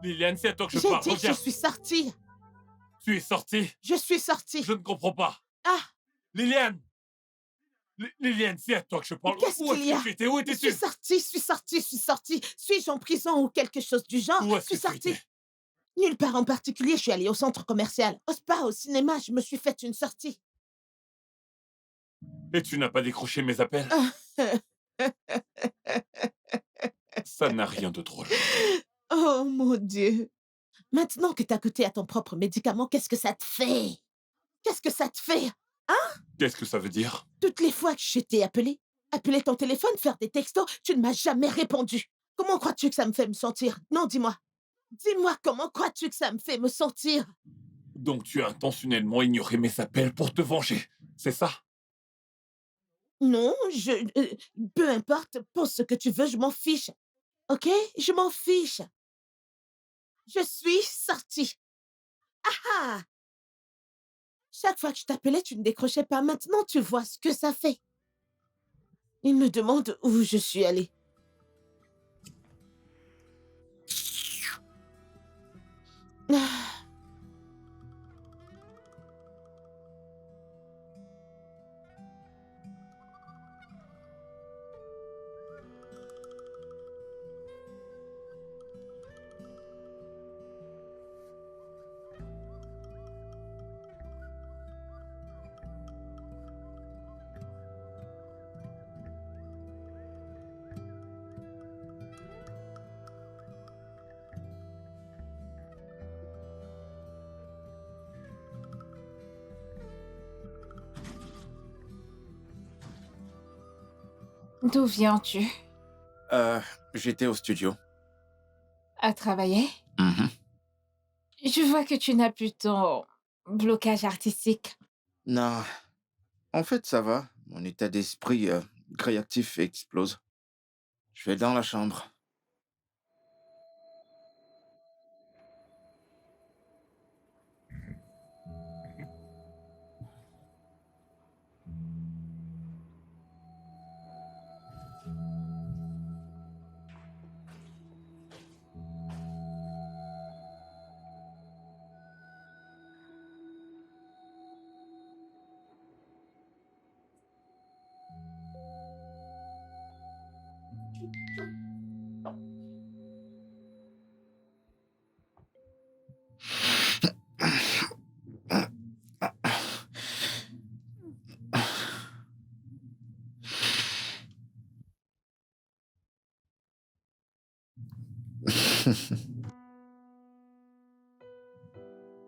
S3: Liliane, c'est à toi que je
S6: J'ai
S3: parle.
S6: dit que je
S3: Regarde,
S6: suis sortie.
S3: tu es sortie.
S6: Je suis sortie.
S3: Je ne comprends pas.
S6: Ah,
S3: Liliane! Liliane, c'est à toi que je parle.
S6: qu'est-ce
S3: Où
S6: qu'il y
S3: est-ce
S6: a?
S3: que tu étais? Où
S6: Je suis
S3: étais-tu?
S6: sortie, je suis sortie, je suis sortie. Suis-je en prison ou quelque chose du genre?
S3: Où
S6: Je
S3: est-ce
S6: suis
S3: que tu
S6: sortie.
S3: étais?
S6: Nulle part en particulier, je suis allée au centre commercial. Au spa, au cinéma, je me suis faite une sortie.
S3: Et tu n'as pas décroché mes appels?
S6: Ah.
S3: Ça n'a rien de drôle.
S6: Oh mon Dieu. Maintenant que t'as goûté à ton propre médicament, qu'est-ce que ça te fait? Qu'est-ce que ça te fait?
S3: Qu'est-ce que ça veut dire?
S6: Toutes les fois que je t'ai appelé ton téléphone, faire des textos, tu ne m'as jamais répondu. Comment crois-tu que ça me fait me sentir? Non, dis-moi. Dis-moi, comment crois-tu que ça me fait me sentir?
S3: Donc tu as intentionnellement ignoré mes appels pour te venger, c'est ça?
S6: Non, peu importe, pense ce que tu veux, je m'en fiche. OK? Je m'en fiche. Je suis sortie. Ah! Chaque fois que je t'appelais, tu ne décrochais pas. Maintenant, tu vois ce que ça fait. Il me demande où je suis allée. Ah,
S1: D'où viens-tu?
S5: J'étais au studio.
S1: À travailler?
S5: Mhm.
S1: Je vois que tu n'as plus ton blocage artistique.
S5: Non, en fait, ça va. Mon état d'esprit créatif explose. Je vais dans la chambre.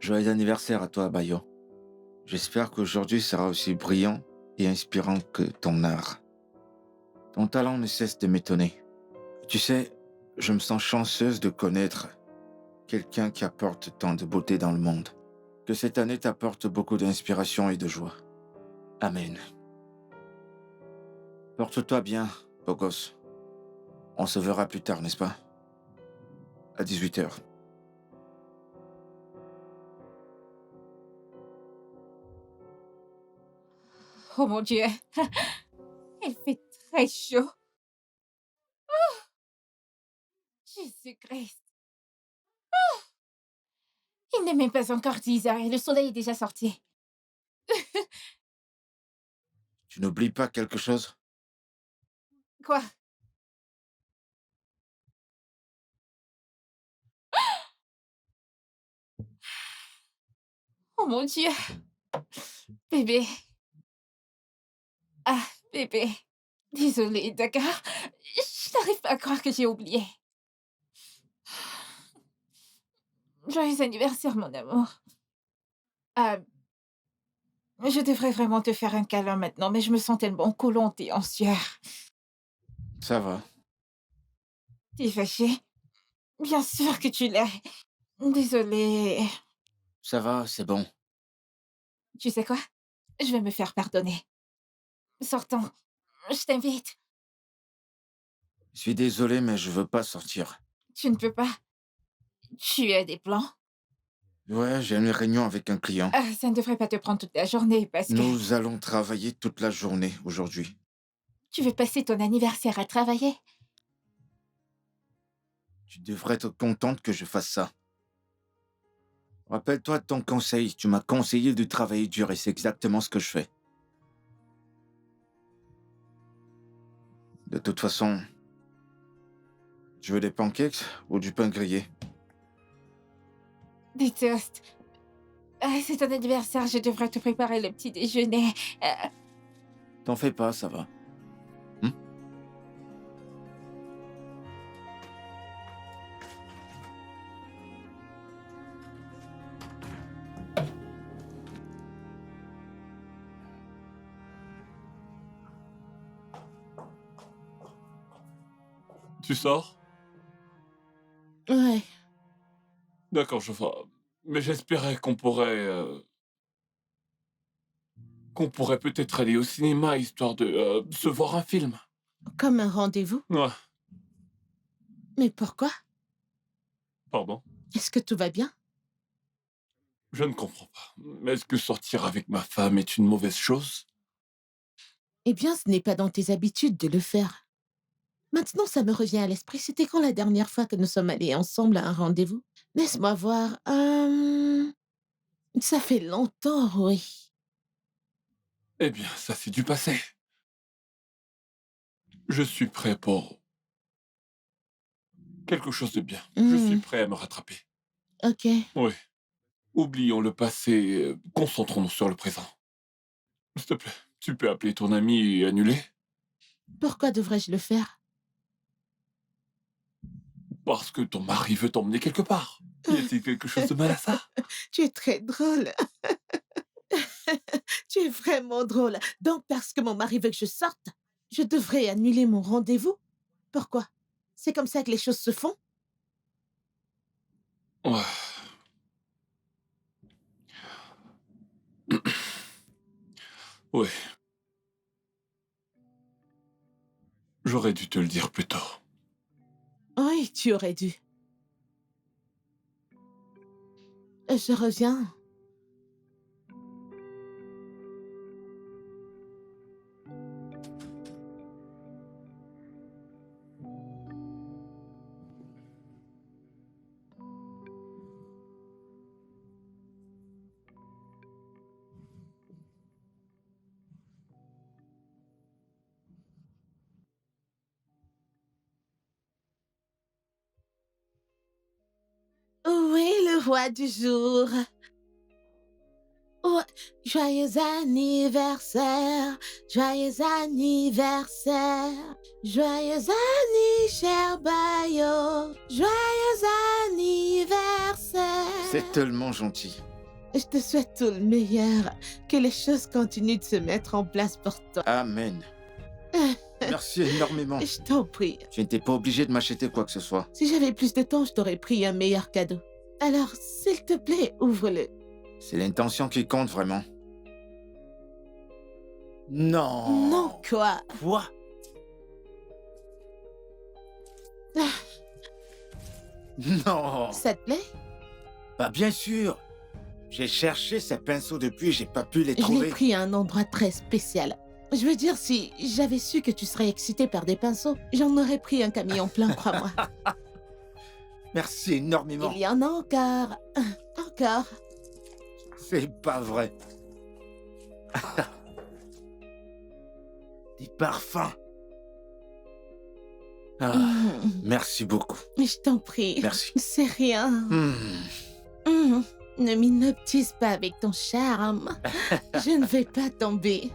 S5: Joyeux anniversaire à toi, Bayo. J'espère qu'aujourd'hui sera aussi brillant et inspirant que ton art. Ton talent ne cesse de m'étonner. Tu sais, je me sens chanceuse de connaître quelqu'un qui apporte tant de beauté dans le monde. Que cette année t'apporte beaucoup d'inspiration et de joie. Amen. Porte-toi bien, beau gosse. On se verra plus tard, n'est-ce pas? À 18h.
S1: Oh mon Dieu! Il fait très chaud. Jésus-Christ! Il n'est même pas encore 10 heures et le soleil est déjà sorti.
S5: Tu n'oublies pas quelque chose?
S1: Quoi? Oh mon Dieu! Bébé. Ah, bébé. Désolée, d'accord? Je n'arrive pas à croire que j'ai oublié. Joyeux anniversaire, mon amour. Ah, je devrais vraiment te faire un câlin maintenant, mais je me sens tellement collante et en sueur.
S5: Ça va.
S1: T'es fâchée? Bien sûr que tu l'es. Désolée.
S5: Ça va, c'est bon.
S1: Tu sais quoi? Je vais me faire pardonner. Sortons. Je t'invite.
S5: Je suis désolé, mais je veux pas sortir.
S1: Tu ne peux pas. Tu as des plans?
S5: Ouais, j'ai une réunion avec un client.
S1: Ah, ça ne devrait pas te prendre toute la journée parce que
S5: Nous allons travailler toute la journée aujourd'hui.
S1: tu veux passer ton anniversaire à travailler.
S5: Tu devrais être contente que je fasse ça. Rappelle-toi de ton conseil. Tu m'as conseillé de travailler dur et c'est exactement ce que je fais. De toute façon, tu veux des pancakes ou du pain grillé?
S1: Des toasts. C'est ton anniversaire, je devrais te préparer le petit déjeuner.
S5: T'en fais pas, ça va.
S3: Tu sors?
S4: Ouais.
S3: D'accord, je vois. Mais j'espérais qu'on pourrait peut-être aller au cinéma histoire de se voir un film.
S4: Comme un rendez-vous.
S3: Ouais,
S4: Mais pourquoi?
S3: pardon.
S4: Est-ce que tout va bien?
S3: Je ne comprends pas. Est-ce que sortir avec ma femme est une mauvaise chose?
S4: Eh bien, ce n'est pas dans tes habitudes de le faire. Maintenant, ça me revient à l'esprit. C'était quand la dernière fois que nous sommes allés ensemble à un rendez-vous? Laisse-moi voir. Ça fait longtemps, oui.
S3: Eh bien, ça c'est du passé. Je suis prêt pour quelque chose de bien. Je suis prêt à me rattraper.
S4: Ok.
S3: Oui. Oublions le passé, concentrons-nous sur le présent. S'il te plaît, tu peux appeler ton ami et annuler?
S4: Pourquoi devrais-je le faire?
S3: Parce que ton mari veut t'emmener quelque part. Y a-t-il quelque chose de mal à ça?
S4: Tu es très drôle. Tu es vraiment drôle. Donc, parce que mon mari veut que je sorte, je devrais annuler mon rendez-vous? Pourquoi? C'est comme ça que les choses se font?
S3: Ouais. Oui. J'aurais dû te le dire plus tôt.
S4: Oui, tu aurais dû. Je reviens. Oui, le roi du jour. Oh, joyeux anniversaire, joyeux anniversaire, joyeux anniversaire, cher Bayo, joyeux anniversaire.
S5: C'est tellement gentil.
S4: Je te souhaite tout le meilleur, que les choses continuent de se mettre en place pour toi.
S5: Amen. Merci énormément.
S4: Je t'en prie.
S5: Tu n'étais pas obligé de m'acheter quoi que ce soit.
S4: Si j'avais plus de temps, je t'aurais pris un meilleur cadeau. Alors, s'il te plaît, ouvre-le.
S5: C'est l'intention qui compte vraiment. Non.
S4: Non, quoi?
S5: Quoi? Non.
S4: Ça te plaît?
S5: Bah bien sûr. J'ai cherché ces pinceaux depuis et j'ai pas pu les
S4: Je l'ai
S5: trouver.
S4: pris à un endroit très spécial. Je veux dire, si j'avais su que tu serais excité par des pinceaux, j'en aurais pris un camion plein, crois-moi.
S5: Merci énormément.
S4: Il y en a encore. Encore.
S5: C'est pas vrai. Des parfums. Ah, merci beaucoup.
S4: Je t'en prie.
S5: Merci.
S4: C'est rien. Ne m'inoptise pas avec ton charme. Je ne vais pas tomber.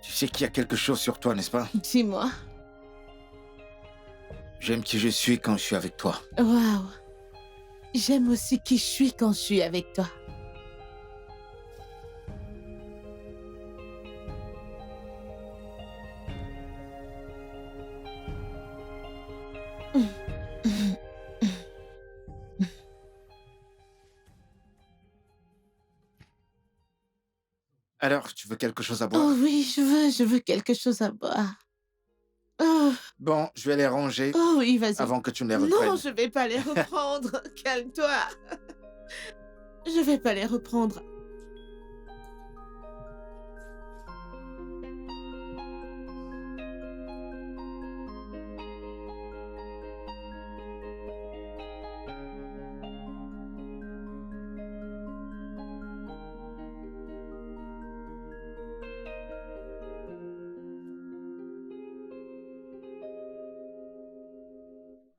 S5: Tu sais qu'il y a quelque chose sur toi, n'est-ce pas?
S4: Dis-moi.
S5: J'aime qui je suis quand je suis avec toi.
S4: Waouh. J'aime aussi qui je suis quand je suis avec toi.
S5: Alors, tu veux quelque chose à boire?
S4: Oh oui, je veux quelque chose à boire. Oh,
S5: Bon, je vais les ranger
S4: oh oui, vas-y.
S5: avant que tu ne les reprennes.
S4: Non, je vais pas les reprendre. Calme-toi. Je vais pas les reprendre.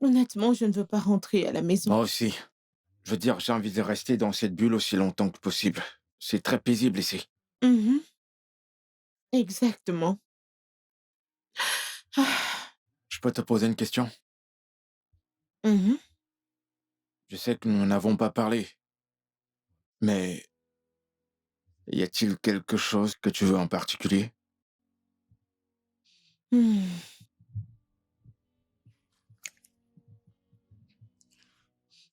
S6: Honnêtement, je ne veux pas rentrer à la maison.
S5: Moi aussi. Je veux dire, j'ai envie de rester dans cette bulle aussi longtemps que possible. C'est très paisible ici.
S6: Mhm. Exactement. Ah.
S5: Je peux te poser une question?
S6: Mhm.
S5: Je sais que nous n'avons pas parlé, mais y a-t-il quelque chose que tu veux en particulier?
S6: Hmm.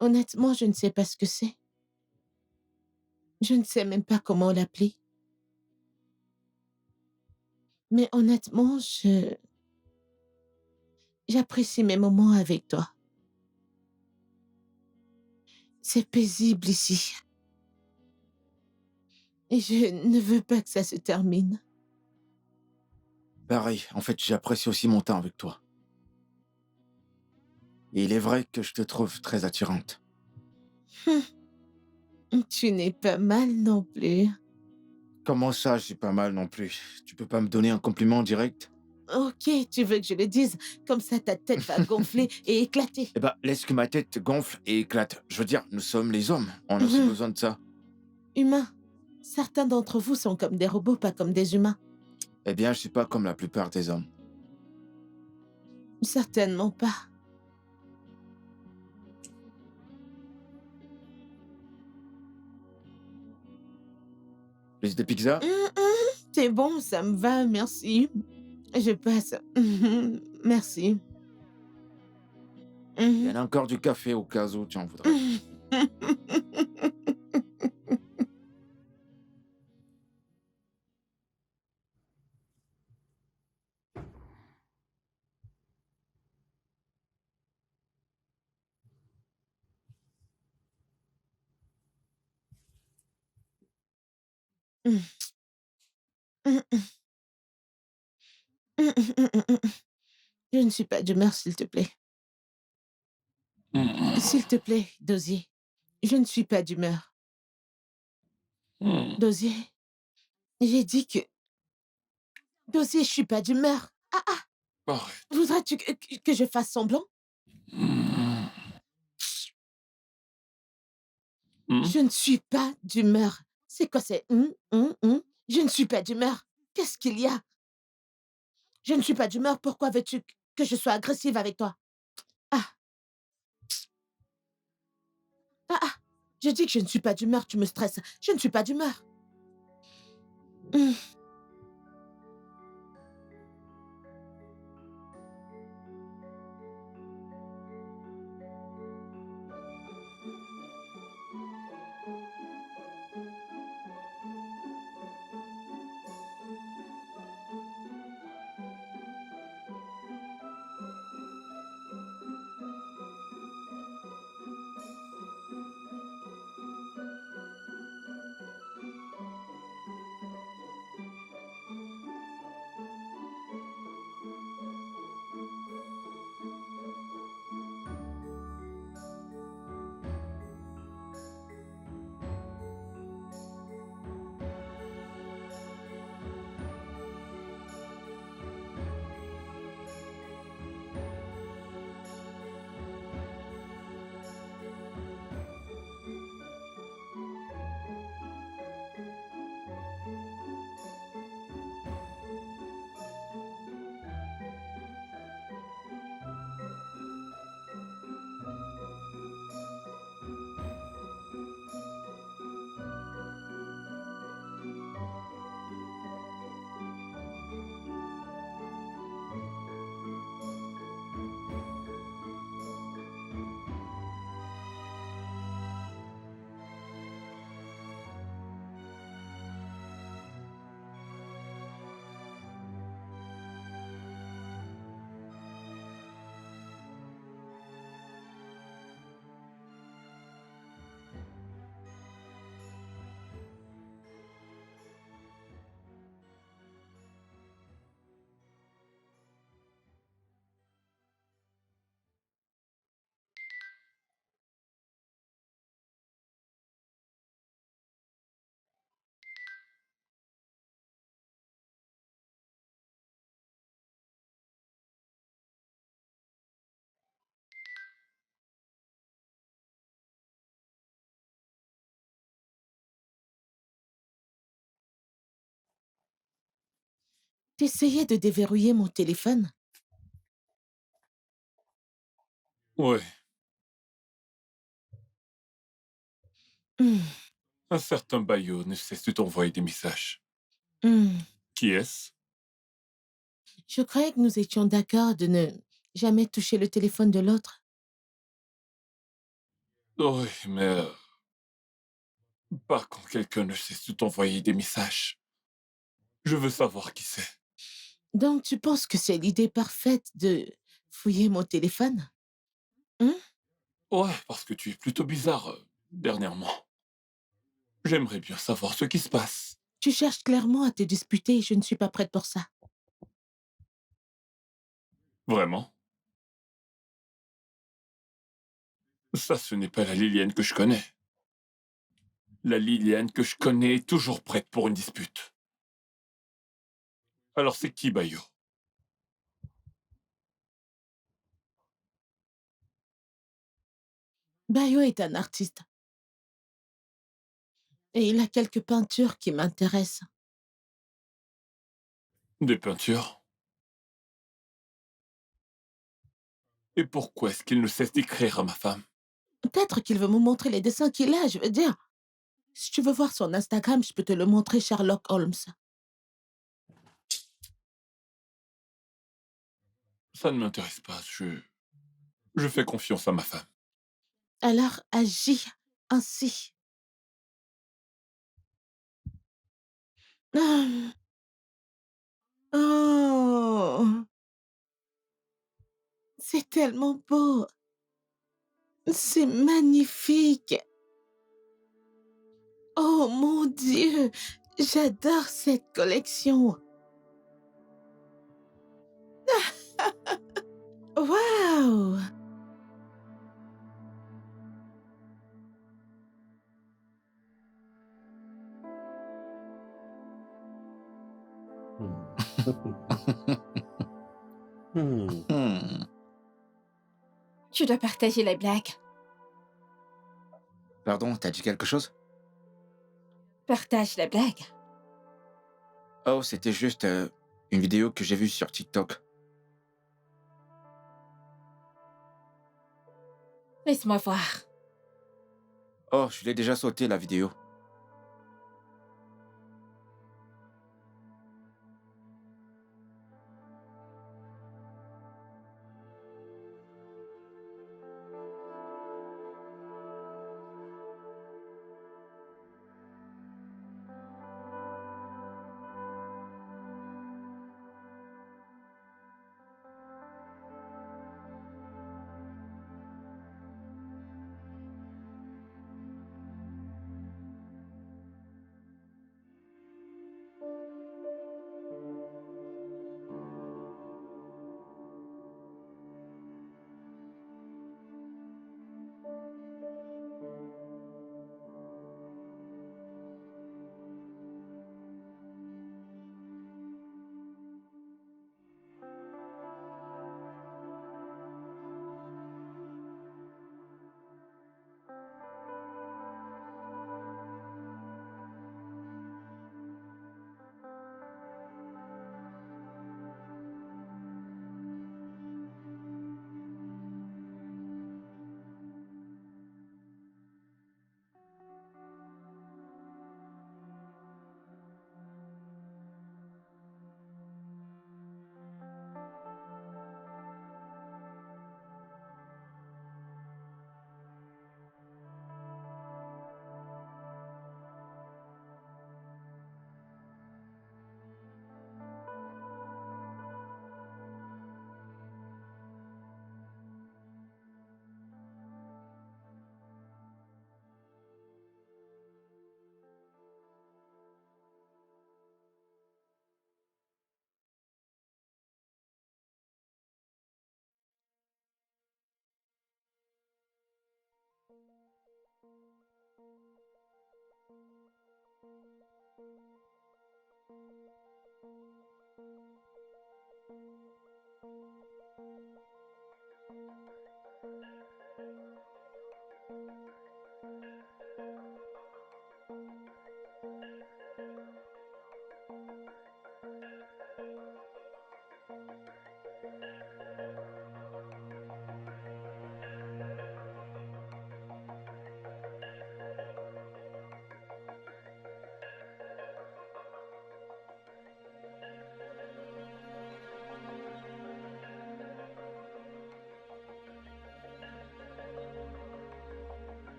S6: Honnêtement, je ne sais pas ce que c'est. Je ne sais même pas comment l'appeler. Mais honnêtement, j'apprécie mes moments avec toi. C'est paisible ici. Et je ne veux pas que ça se termine.
S5: Pareil, en fait, j'apprécie aussi mon temps avec toi. Et il est vrai que je te trouve très attirante.
S6: Tu n'es pas mal non plus.
S5: Comment ça, j'ai pas mal non plus? Tu peux pas me donner un compliment direct?
S6: Ok, tu veux que je le dise, comme ça ta tête va gonfler et éclater.
S5: Eh ben, laisse que ma tête gonfle et éclate. Je veux dire, nous sommes les hommes. On a aussi
S6: Mhm.
S5: besoin de ça.
S6: Humains. Certains d'entre vous sont comme des robots, pas comme des humains.
S5: Eh bien, je suis pas comme la plupart des hommes.
S6: Certainement pas.
S5: Plus de pizza?
S6: C'est bon, ça me va, merci. Je passe. Merci.
S5: Il y en a encore du café au cas où tu en voudrais.
S6: Je ne suis pas d'humeur, s'il te plaît. S'il te plaît, Dosier. Je ne suis pas d'humeur. Dosier, j'ai dit que... Dosier, je suis pas d'humeur.
S3: Arrête.
S6: Voudrais-tu que je fasse semblant? Je ne suis pas d'humeur. C'est quoi, c'est... Je ne suis pas d'humeur. Qu'est-ce qu'il y a? Je ne suis pas d'humeur. Pourquoi veux-tu que je sois agressive avec toi? Ah, ah. Je dis que je ne suis pas d'humeur, tu me stresses. Je ne suis pas d'humeur. Hum.
S4: T'essayais de déverrouiller mon téléphone?
S3: Ouais,
S4: Hmm,
S3: un certain Bayo ne cesse de t'envoyer des messages.
S4: hmm.
S3: Qui est-ce?
S4: Je croyais que nous étions d'accord de ne jamais toucher le téléphone de l'autre.
S3: Oui, mais pas quand quelqu'un ne cesse de t'envoyer des messages. Je veux savoir qui c'est.
S4: Donc tu penses que c'est l'idée parfaite de fouiller mon téléphone? Hein?
S3: Ouais, parce que tu es plutôt bizarre dernièrement. J'aimerais bien savoir ce qui se passe.
S4: Tu cherches clairement à te disputer et je ne suis pas prête pour ça.
S3: Vraiment? Ça, ce n'est pas la Liliane que je connais. La Liliane que je connais est toujours prête pour une dispute. Alors c'est qui, Bayo?
S4: Bayo est un artiste et il a quelques peintures qui m'intéressent.
S3: Des peintures? Et pourquoi est-ce qu'il ne cesse d'écrire à ma femme?
S4: Peut-être qu'il veut me montrer les dessins qu'il a, je veux dire. Si tu veux voir son Instagram, je peux te le montrer, Sherlock Holmes.
S3: Ça ne m'intéresse pas. Je fais confiance à ma femme.
S4: Alors agis ainsi. Ah. Oh, c'est tellement beau. C'est magnifique. Oh mon Dieu, j'adore cette collection. Waouh!
S5: Hmm.
S1: Tu dois partager les blagues.
S5: Pardon, t'as dit quelque chose?
S1: Partage les blagues.
S5: Oh, c'était juste une vidéo que j'ai vue sur TikTok.
S1: Laisse-moi voir.
S5: Oh, je l'ai déjà sauté la vidéo.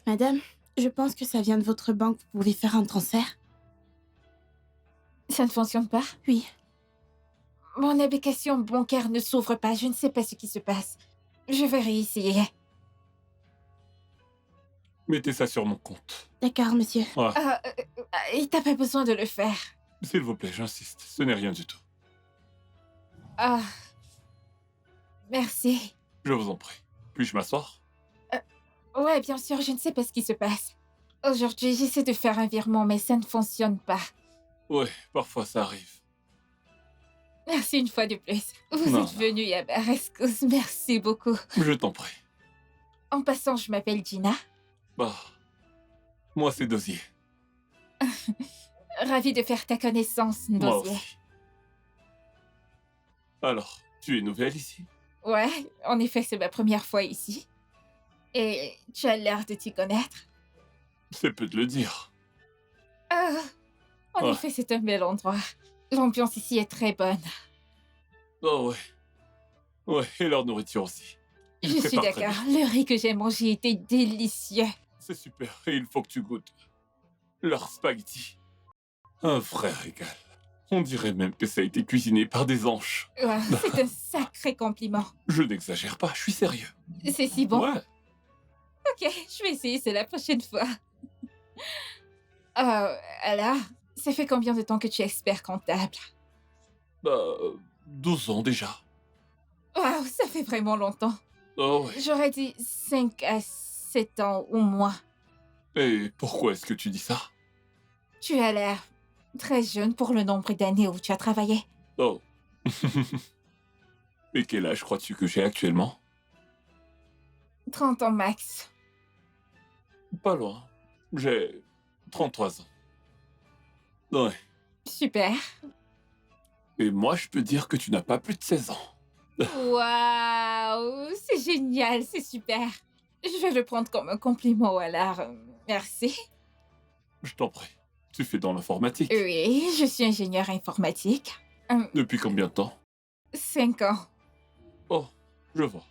S7: Madame, je pense que ça vient de votre banque. Vous pouvez faire un transfert?
S1: Ça ne fonctionne pas?
S7: Oui.
S1: Mon application bancaire ne s'ouvre pas. Je ne sais pas ce qui se passe. Je vais réessayer.
S3: Mettez ça sur mon compte.
S7: D'accord, monsieur.
S3: Ouais.
S1: Et t'as pas besoin de le faire.
S3: S'il vous plaît, j'insiste. Ce n'est rien du tout.
S1: Ah. Merci.
S3: Je vous en prie. Puis-je m'asseoir?
S1: Ouais, bien sûr, je ne sais pas ce qui se passe. Aujourd'hui, j'essaie de faire un virement, mais ça ne fonctionne pas.
S3: Ouais, parfois ça arrive.
S1: Merci une fois de plus. Vous
S3: Non,
S1: êtes venu à ma rescousse. Merci beaucoup.
S3: Je t'en prie.
S1: En passant, je m'appelle Gina.
S3: Bah, moi c'est Dosier.
S1: Ravie de faire ta connaissance,
S3: Moi
S1: Dosier.
S3: aussi. Alors, tu es nouvelle ici?
S1: Ouais, en effet, c'est ma première fois ici. Et tu as l'air de t'y connaître.
S3: C'est peu de le dire.
S1: Ah, en
S3: Ouais.
S1: effet, c'est un bel endroit. L'ambiance ici est très bonne.
S3: Oh ouais. Ouais, et leur nourriture aussi. Ils
S1: Je suis
S3: préparent très
S1: d'accord.
S3: bien.
S1: Le riz que j'ai mangé était délicieux.
S3: C'est super, et il faut que tu goûtes. Leur spaghetti. Un vrai régal. On dirait même que ça a été cuisiné par des anges.
S1: Ouais, c'est un sacré compliment.
S3: Je n'exagère pas, je suis sérieux.
S1: C'est si bon.
S3: Ouais.
S1: Ok, je vais essayer, c'est la prochaine fois. Alors, ça fait combien de temps que tu es expert comptable?
S3: Bah, 12 ans déjà.
S1: Waouh, ça fait vraiment longtemps.
S3: Oh ouais.
S1: J'aurais dit 5 à 7 ans ou moins.
S3: Et pourquoi est-ce que tu dis ça?
S1: Tu as l'air très jeune pour le nombre d'années où tu as travaillé.
S3: Oh. Et quel âge crois-tu que j'ai actuellement?
S1: 30 ans max.
S3: Pas loin. J'ai 33 ans. Ouais.
S1: Super.
S3: Et moi, je peux dire que tu n'as pas plus de 16 ans.
S1: Waouh, c'est génial, c'est super. Je vais le prendre comme un compliment alors. Merci.
S3: Je t'en prie. Tu fais dans l'informatique.
S1: Oui, je suis ingénieur informatique.
S3: Depuis combien de temps?
S1: 5 ans.
S3: Oh, je vois.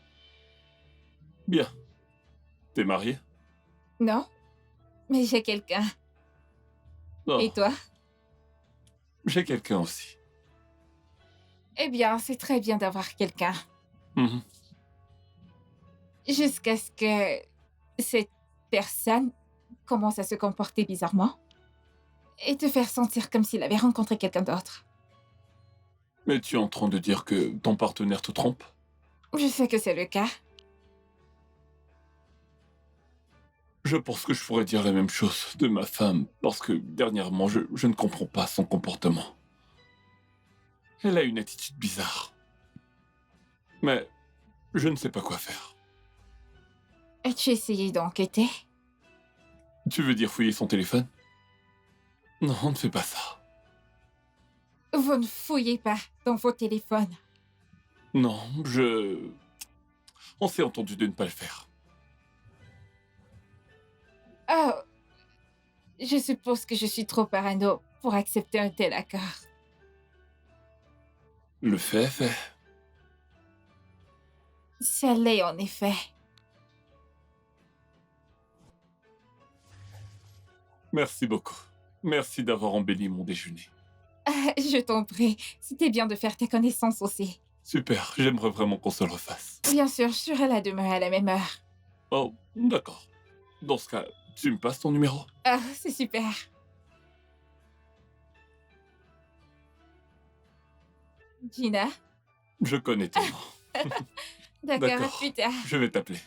S3: Bien. T'es marié?
S1: Non, mais j'ai quelqu'un.
S3: Oh,
S1: Et toi?
S3: j'ai quelqu'un aussi.
S1: Eh bien, c'est très bien d'avoir quelqu'un.
S3: Mhm.
S1: Jusqu'à ce que cette personne commence à se comporter bizarrement et te faire sentir comme s'il avait rencontré quelqu'un d'autre.
S3: Mais tu es en train de dire que ton partenaire te trompe?
S1: Je sais que c'est le cas.
S3: Je pense que je pourrais dire la même chose de ma femme, parce que dernièrement, je ne comprends pas son comportement. Elle a une attitude bizarre. Mais je ne sais pas quoi faire.
S1: As-tu essayé d'enquêter?
S3: Tu veux dire fouiller son téléphone? Non, ne fais pas ça.
S1: Vous ne fouillez pas dans vos téléphones.
S3: Non, On s'est entendu de ne pas le faire.
S1: Oh, je suppose que je suis trop parano pour accepter un tel accord.
S3: Le fait est fait.
S1: Ça l'est en effet.
S3: Merci beaucoup. Merci d'avoir embelli mon déjeuner.
S1: Je t'en prie. C'était bien de faire tes connaissances aussi.
S3: Super, j'aimerais vraiment qu'on se le refasse.
S1: Bien sûr, je serai là demain à la même heure.
S3: Oh, d'accord. Dans ce cas, tu me passes ton numéro?
S1: Ah, c'est super. Gina?
S3: Je connais ton nom.
S1: D'accord, à
S3: D'accord,
S1: plus tard.
S3: je vais t'appeler.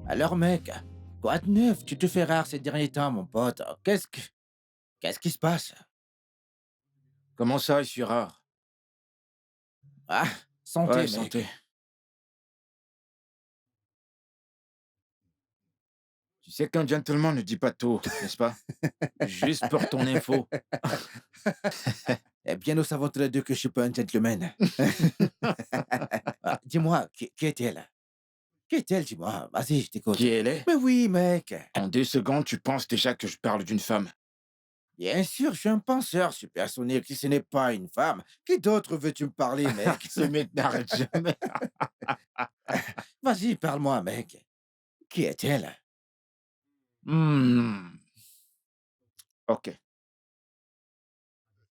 S2: Alors, mec, quoi de neuf? Tu te fais rare ces derniers temps, mon pote. Qu'est-ce qui se passe?
S5: Comment ça, je suis rare?
S2: Ah, santé,
S5: Ouais,
S2: mec.
S5: santé. Tu sais qu'un gentleman ne dit pas tout, n'est-ce pas? Juste pour ton info.
S2: Eh bien, nous savons tous les deux que je suis pas un gentleman. Ah, dis-moi, qui est-elle? Qui est-elle, dis-moi? Vas-y, je t'écoute.
S5: Qui elle est?
S2: Mais oui, mec.
S5: En 2 secondes, tu penses déjà que je parle d'une femme.
S2: Bien sûr, je suis un penseur supersonique. Si ce n'est pas une femme, qui d'autre veux-tu me parler, mec?
S5: Ce mec n'arrête jamais.
S2: Vas-y, parle-moi, mec. Qui est-elle?
S5: Hmm. Ok.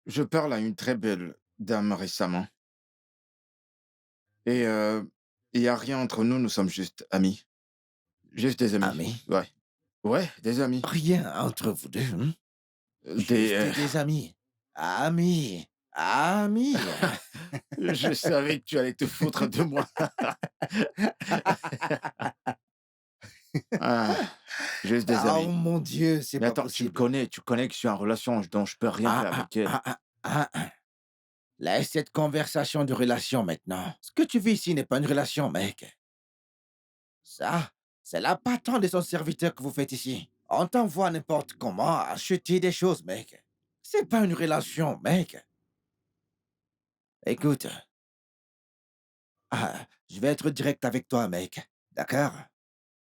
S5: Je parle à une très belle dame récemment. Et Il n'y a rien entre nous, nous sommes juste amis. Juste des amis.
S2: Amis?
S5: Ouais. Ouais, des amis.
S2: Rien entre vous deux, hein?
S5: Des...
S2: Juste des amis. Amis. Amis.
S5: Je savais que tu allais te foutre de moi. Ah, juste des
S2: Oh
S5: amis.
S2: mon Dieu, c'est
S5: Mais
S2: pas
S5: attends, tu
S2: possible.
S5: tu connais que je suis en relation dont je peux rien faire avec elle.
S2: Ah. Laisse cette conversation de relation maintenant. Ce que tu vis ici n'est pas une relation, mec. Ça, c'est la patente de son serviteur que vous faites ici. On t'envoie n'importe comment acheter des choses, mec. C'est pas une relation, mec. Écoute, je vais être direct avec toi, mec. D'accord?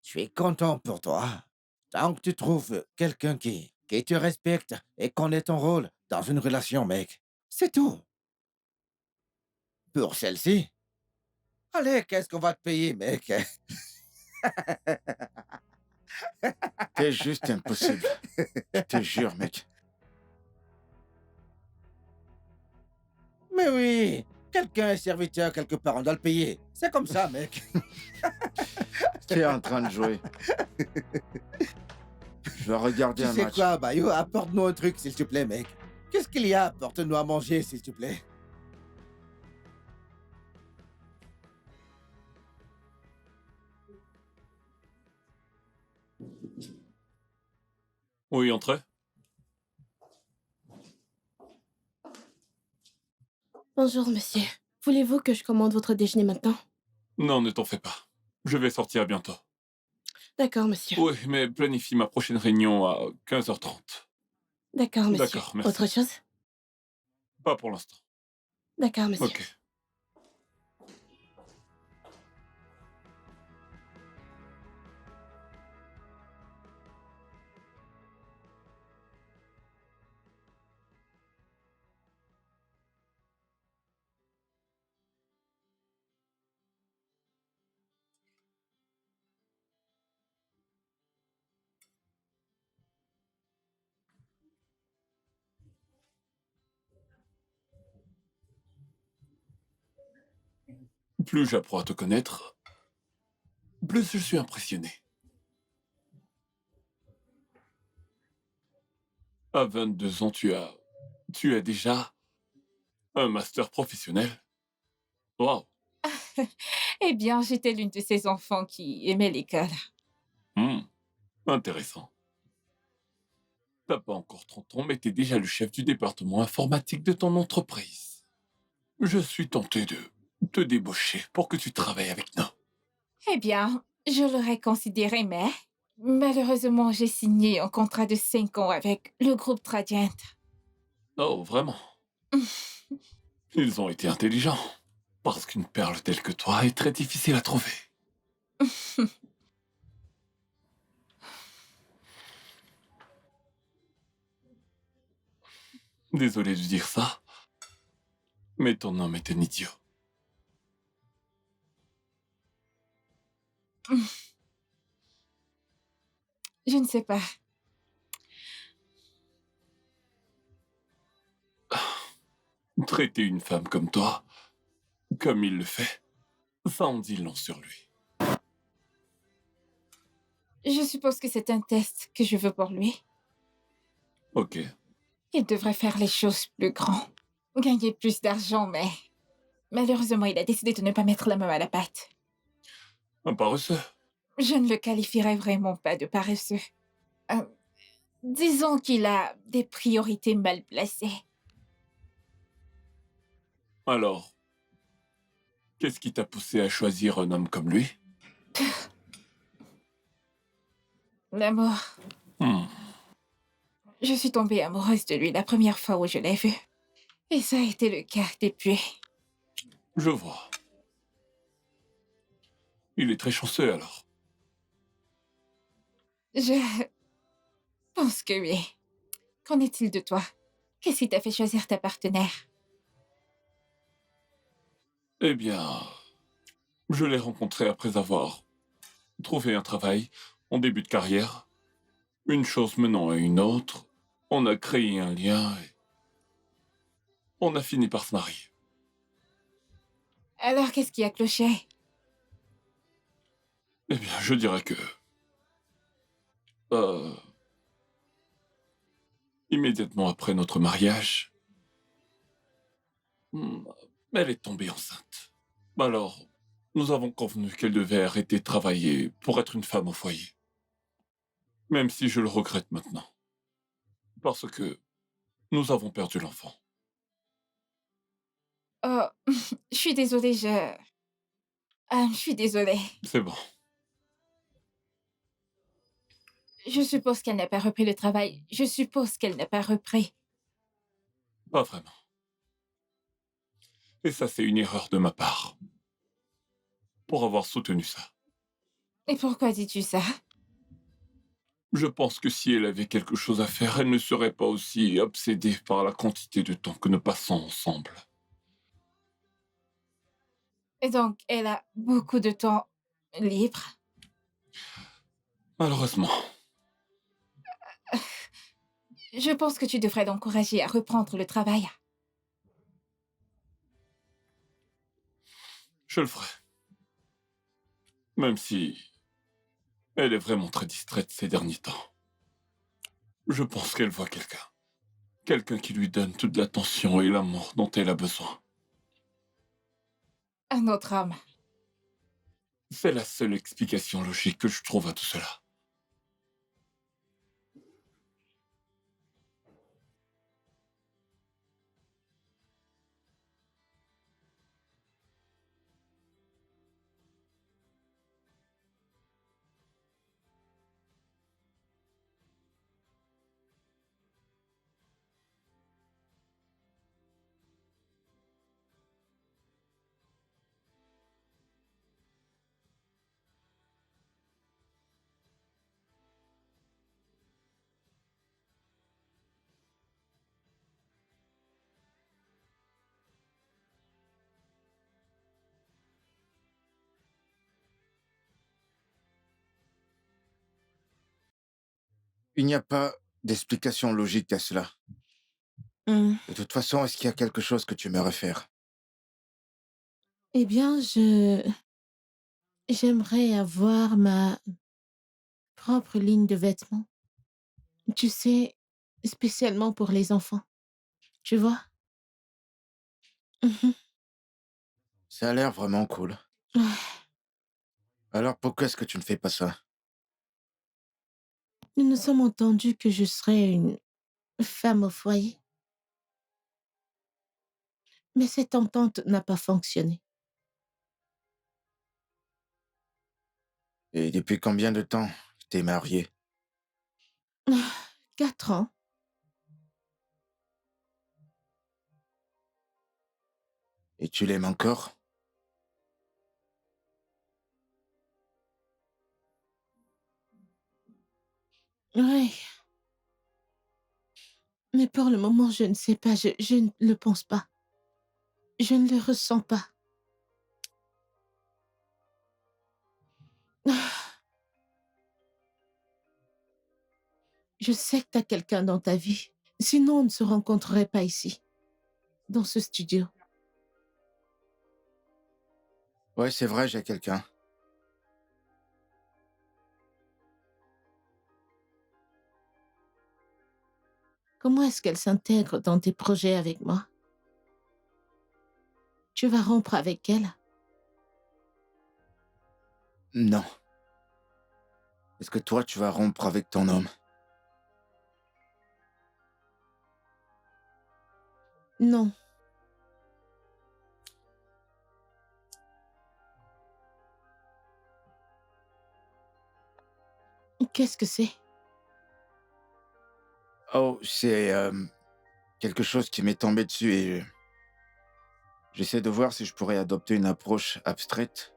S2: Je suis content pour toi. Tant que tu trouves quelqu'un qui te respecte et connaît ton rôle dans une relation, mec. C'est tout. Pour celle-ci, allez, qu'est-ce qu'on va te payer, mec?
S5: T'es juste impossible. Je te jure, mec.
S2: Mais oui, quelqu'un est serviteur quelque part, on doit le payer. C'est comme ça, mec.
S5: T'es en train de jouer. Je vais regarder
S2: Tu
S5: un
S2: sais
S5: match.
S2: quoi, Bayou, apporte-nous un truc, s'il te plaît, mec. Qu'est-ce qu'il y a? Apporte-nous à manger, s'il te plaît.
S3: Oui, entrez.
S7: Bonjour, monsieur. Voulez-vous que je commande votre déjeuner maintenant?
S3: Non, ne t'en fais pas. Je vais sortir bientôt.
S7: D'accord, monsieur.
S3: Oui, mais planifie ma prochaine réunion à 15h30.
S7: D'accord, monsieur.
S3: D'accord, merci.
S7: Autre chose?
S3: Pas pour l'instant.
S7: D'accord, monsieur.
S3: Ok. Plus j'apprends à te connaître, plus je suis impressionné. À 22 ans, tu as déjà un master professionnel. Waouh.
S1: Eh bien, j'étais l'une de ces enfants qui aimait l'école.
S3: Hmm, intéressant. T'as pas encore 30 ans, mais t'es déjà le chef du département informatique de ton entreprise. Je suis tenté de te débaucher pour que tu travailles avec nous.
S1: Eh bien, je l'aurais considéré, mais malheureusement, j'ai signé un contrat de 5 ans avec le groupe Tradient.
S3: Oh, vraiment? Ils ont été intelligents. Parce qu'une perle telle que toi est très difficile à trouver. Désolé de dire ça, mais ton homme est un idiot.
S1: Je ne sais pas.
S3: Traiter une femme comme toi, comme il le fait, ça en dit long sur lui.
S1: Je suppose que c'est un test que je veux pour lui.
S3: Ok.
S1: Il devrait faire les choses plus grand. Gagner plus d'argent, mais malheureusement, il a décidé de ne pas mettre la main à la pâte.
S3: Un paresseux.
S1: Je ne le qualifierais vraiment pas de paresseux. Euh, disons qu'il a des priorités mal placées.
S3: Alors, qu'est-ce qui t'a poussé à choisir un homme comme lui?
S1: L'amour.
S3: Hmm.
S1: Je suis tombée amoureuse de lui la première fois où je l'ai vu. Et ça a été le cas depuis.
S3: Je vois. Il est très chanceux alors.
S1: Je pense que oui. Qu'en est-il de toi? Qu'est-ce qui t'a fait choisir ta partenaire?
S3: Eh bien, je l'ai rencontré après avoir trouvé un travail en début de carrière. Une chose menant à une autre, on a créé un lien et on a fini par se marier.
S1: Alors, qu'est-ce qui a cloché?
S3: Eh bien, je dirais que... euh, immédiatement après notre mariage, hmm, elle est tombée enceinte. Alors, nous avons convenu qu'elle devait arrêter de travailler pour être une femme au foyer. Même si je le regrette maintenant. Parce que nous avons perdu l'enfant.
S1: Oh, je suis désolée, je suis désolée.
S3: C'est bon.
S1: Je suppose qu'elle n'a pas repris le travail. Je suppose qu'elle n'a pas repris.
S3: Pas vraiment. Et ça, c'est une erreur de ma part. Pour avoir soutenu ça.
S1: Et pourquoi dis-tu ça?
S3: Je pense que si elle avait quelque chose à faire, elle ne serait pas aussi obsédée par la quantité de temps que nous passons ensemble.
S1: Et donc, elle a beaucoup de temps libre.
S3: Malheureusement.
S1: Je pense que tu devrais l'encourager à reprendre le travail.
S3: Je le ferai. Même si elle est vraiment très distraite ces derniers temps. Je pense qu'elle voit quelqu'un. Quelqu'un qui lui donne toute l'attention et l'amour dont elle a besoin.
S1: Un autre homme.
S3: C'est la seule explication logique que je trouve à tout cela.
S5: Il n'y a pas d'explication logique à cela.
S4: Hum,
S5: De toute façon, est-ce qu'il y a quelque chose que tu aimerais faire?
S4: Eh bien, j'aimerais avoir ma propre ligne de vêtements. Tu sais, spécialement pour les enfants. Tu vois? Mhm.
S5: Ça a l'air vraiment cool.
S4: Ah,
S5: Alors pourquoi est-ce que tu ne fais pas ça?
S4: nous nous sommes entendus que je serais une femme au foyer. Mais cette entente n'a pas fonctionné.
S5: Et depuis combien de temps t'es marié?
S4: Ah, 4 ans.
S5: Et tu l'aimes encore?
S4: Oui. Mais pour le moment, je ne sais pas. Je ne le pense pas. Je ne le ressens pas. Ah, je sais que tu as quelqu'un dans ta vie. Sinon, on ne se rencontrerait pas ici, dans ce studio.
S5: Ouais, c'est vrai, j'ai quelqu'un.
S4: Comment est-ce qu'elle s'intègre dans tes projets avec moi? Tu vas rompre avec elle?
S5: Non. Est-ce que toi, tu vas rompre avec ton homme?
S4: Non. Qu'est-ce que c'est?
S5: Oh, c'est quelque chose qui m'est tombé dessus et j'essaie de voir si je pourrais adopter une approche abstraite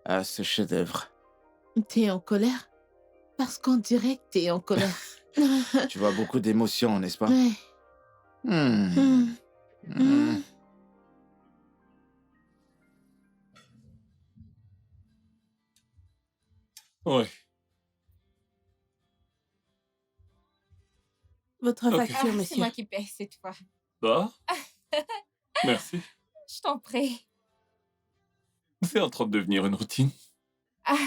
S5: à ce chef-d'œuvre.
S4: T'es en colère? Parce qu'on dirait que t'es en colère.
S5: Tu vois beaucoup d'émotions, n'est-ce pas?
S4: Ouais.
S5: Hmm.
S4: Hmm.
S5: Hmm.
S4: Hmm.
S3: Ouais.
S7: Votre
S3: Ok.
S7: facture,
S1: C'est
S7: monsieur.
S1: moi qui paie cette fois.
S3: Ah, merci.
S1: Je t'en prie.
S3: C'est en train de devenir une routine.
S1: Ah,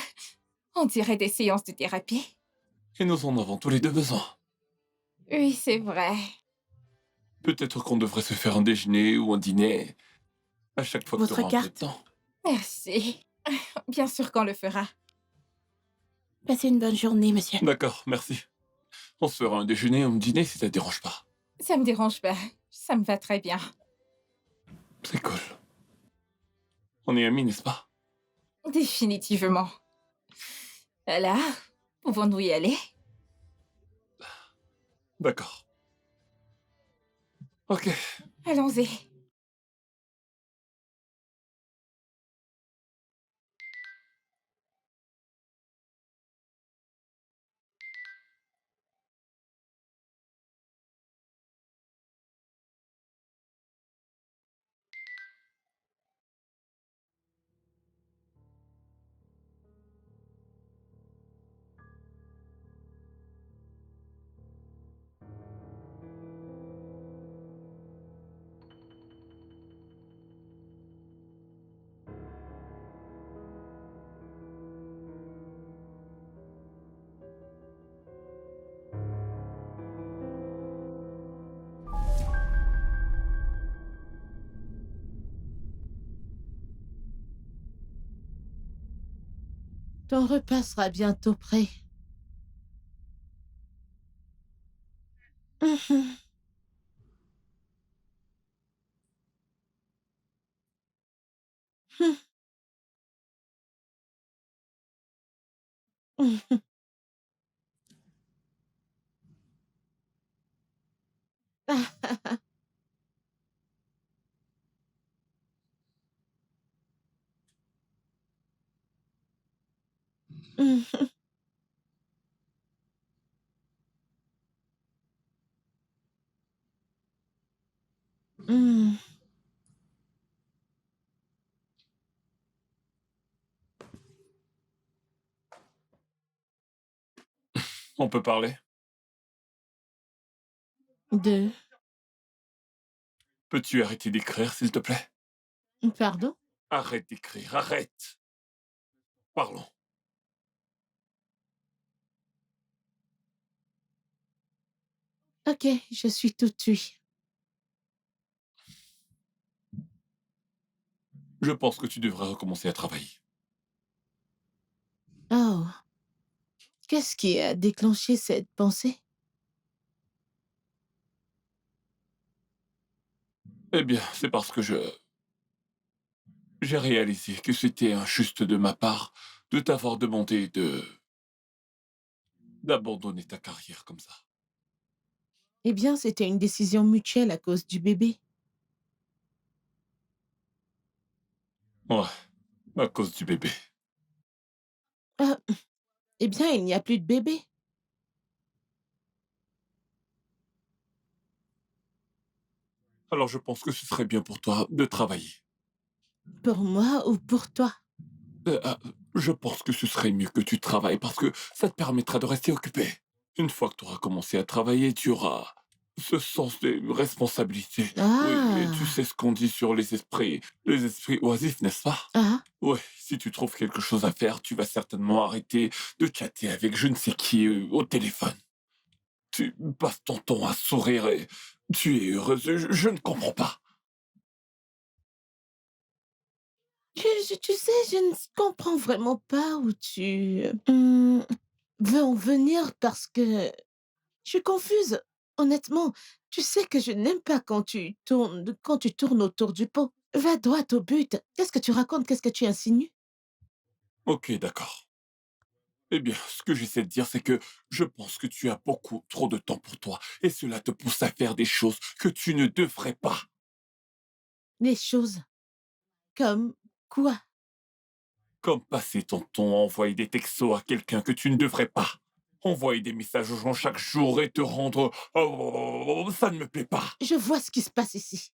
S1: on dirait des séances de thérapie.
S3: Et nous en avons tous les deux besoin.
S1: Oui, c'est vrai.
S3: Peut-être qu'on devrait se faire un déjeuner ou un dîner à chaque fois que tu
S7: Votre
S3: auras un peu de
S7: carte.
S3: temps.
S1: Merci. Bien sûr qu'on le fera.
S7: Passez une bonne journée, monsieur.
S3: D'accord, merci. On se fera un déjeuner ou un dîner si ça te dérange pas.
S1: Ça me dérange pas. Ça me va très bien.
S3: C'est cool. On est amis, n'est-ce pas?
S1: Définitivement. Alors, pouvons-nous y aller?
S3: D'accord. Ok.
S1: Allons-y.
S4: Ton repas sera bientôt prêt. Mhm. Mhm. Mhm. Mhm.
S3: On peut parler?
S4: Deux.
S3: Peux-tu arrêter d'écrire, s'il te plaît?
S4: Pardon?
S3: Arrête d'écrire, arrête! Parlons.
S4: Ok, je suis tout oui.
S3: Je pense que tu devrais recommencer à travailler.
S4: Oh, qu'est-ce qui a déclenché cette pensée?
S3: Eh bien, c'est parce que j'ai réalisé que c'était injuste de ma part de t'avoir demandé d'abandonner ta carrière comme ça.
S4: Eh bien, c'était une décision mutuelle à cause du bébé.
S3: Ouais, à cause du bébé.
S4: Ah, eh bien, il n'y a plus de bébé.
S3: Alors je pense que ce serait bien pour toi de travailler.
S4: Pour moi ou pour toi?
S3: Je pense que ce serait mieux que tu travailles parce que ça te permettra de rester occupé. Une fois que tu auras commencé à travailler, tu auras ce sens de responsabilité. Oui, et tu
S4: Ah,
S3: sais ce qu'on dit sur les esprits oisifs, n'est-ce pas?
S4: ah,
S3: Oui, si tu trouves quelque chose à faire, tu vas certainement arrêter de chatter avec je ne sais qui au téléphone. Tu passes ton temps à sourire et tu es heureuse. Je ne comprends pas.
S4: tu sais, je ne comprends vraiment pas où tu veux en venir parce que je suis confuse. Honnêtement, tu sais que je n'aime pas quand tu tournes autour du pot. Va droit au but. Qu'est-ce que tu racontes? Qu'est-ce que tu insinues?
S3: Ok, d'accord. Eh bien, ce que j'essaie de dire, c'est que je pense que tu as beaucoup trop de temps pour toi et cela te pousse à faire des choses que tu ne devrais pas.
S4: Les choses comme quoi?
S3: Comme passer ton temps à envoyer des textos à quelqu'un que tu ne devrais pas. Envoyer des messages aux gens chaque jour et te rendre... Oh, ça ne me plaît pas.
S4: Je vois ce qui se passe ici.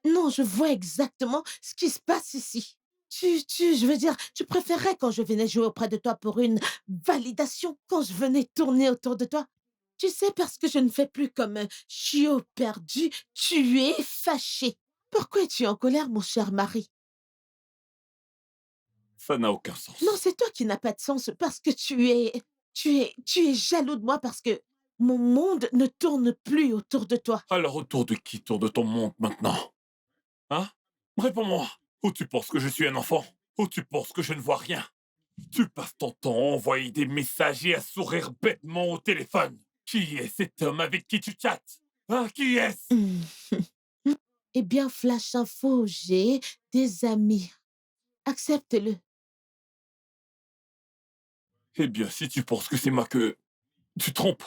S4: Non, je vois exactement ce qui se passe ici. Je veux dire, tu préférerais quand je venais jouer auprès de toi pour une validation, quand je venais tourner autour de toi. Tu sais, parce que je ne fais plus comme un chiot perdu, tu es fâché. Pourquoi es-tu en colère, mon cher mari?
S3: Ça n'a aucun sens.
S6: Non, c'est toi qui n'as pas de sens parce que tu es jaloux de moi parce que mon monde ne tourne plus autour de toi.
S3: Alors autour de qui tourne ton monde maintenant? Hein? Réponds-moi. Ou tu penses que je suis un enfant? Ou tu penses que je ne vois rien? Tu passes ton temps à envoyer des messages et à sourire bêtement au téléphone. Qui est cet homme avec qui tu chattes? Hein? Qui est-ce?
S6: Eh bien, Flash Info, j'ai des amis. Accepte-le.
S3: Eh bien, si tu penses que c'est moi que tu trompes,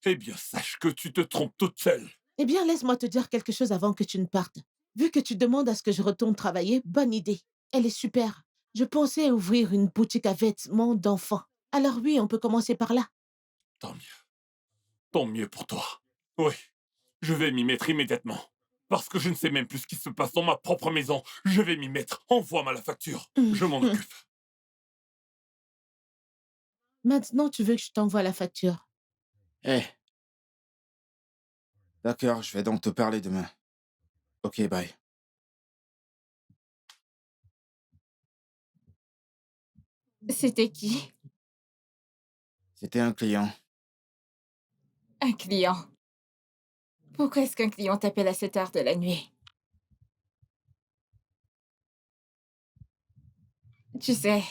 S3: eh bien, sache que tu te trompes toute seule.
S6: Eh bien, laisse-moi te dire quelque chose avant que tu ne partes. Vu que tu demandes à ce que je retourne travailler, bonne idée. Elle est super. Je pensais ouvrir une boutique à vêtements d'enfants. Alors oui, on peut commencer par là.
S3: Tant mieux. Tant mieux pour toi. Oui, je vais m'y mettre immédiatement. Parce que je ne sais même plus ce qui se passe dans ma propre maison. Je vais m'y mettre. Envoie-moi la facture. Je m'en occupe.
S6: Maintenant, tu veux que je t'envoie la facture.
S5: Eh. D'accord, je vais donc te parler demain. Ok, bye.
S1: C'était qui?
S5: C'était un client.
S1: Un client. Pourquoi est-ce qu'un client t'appelle à cette heure de la nuit? Tu sais,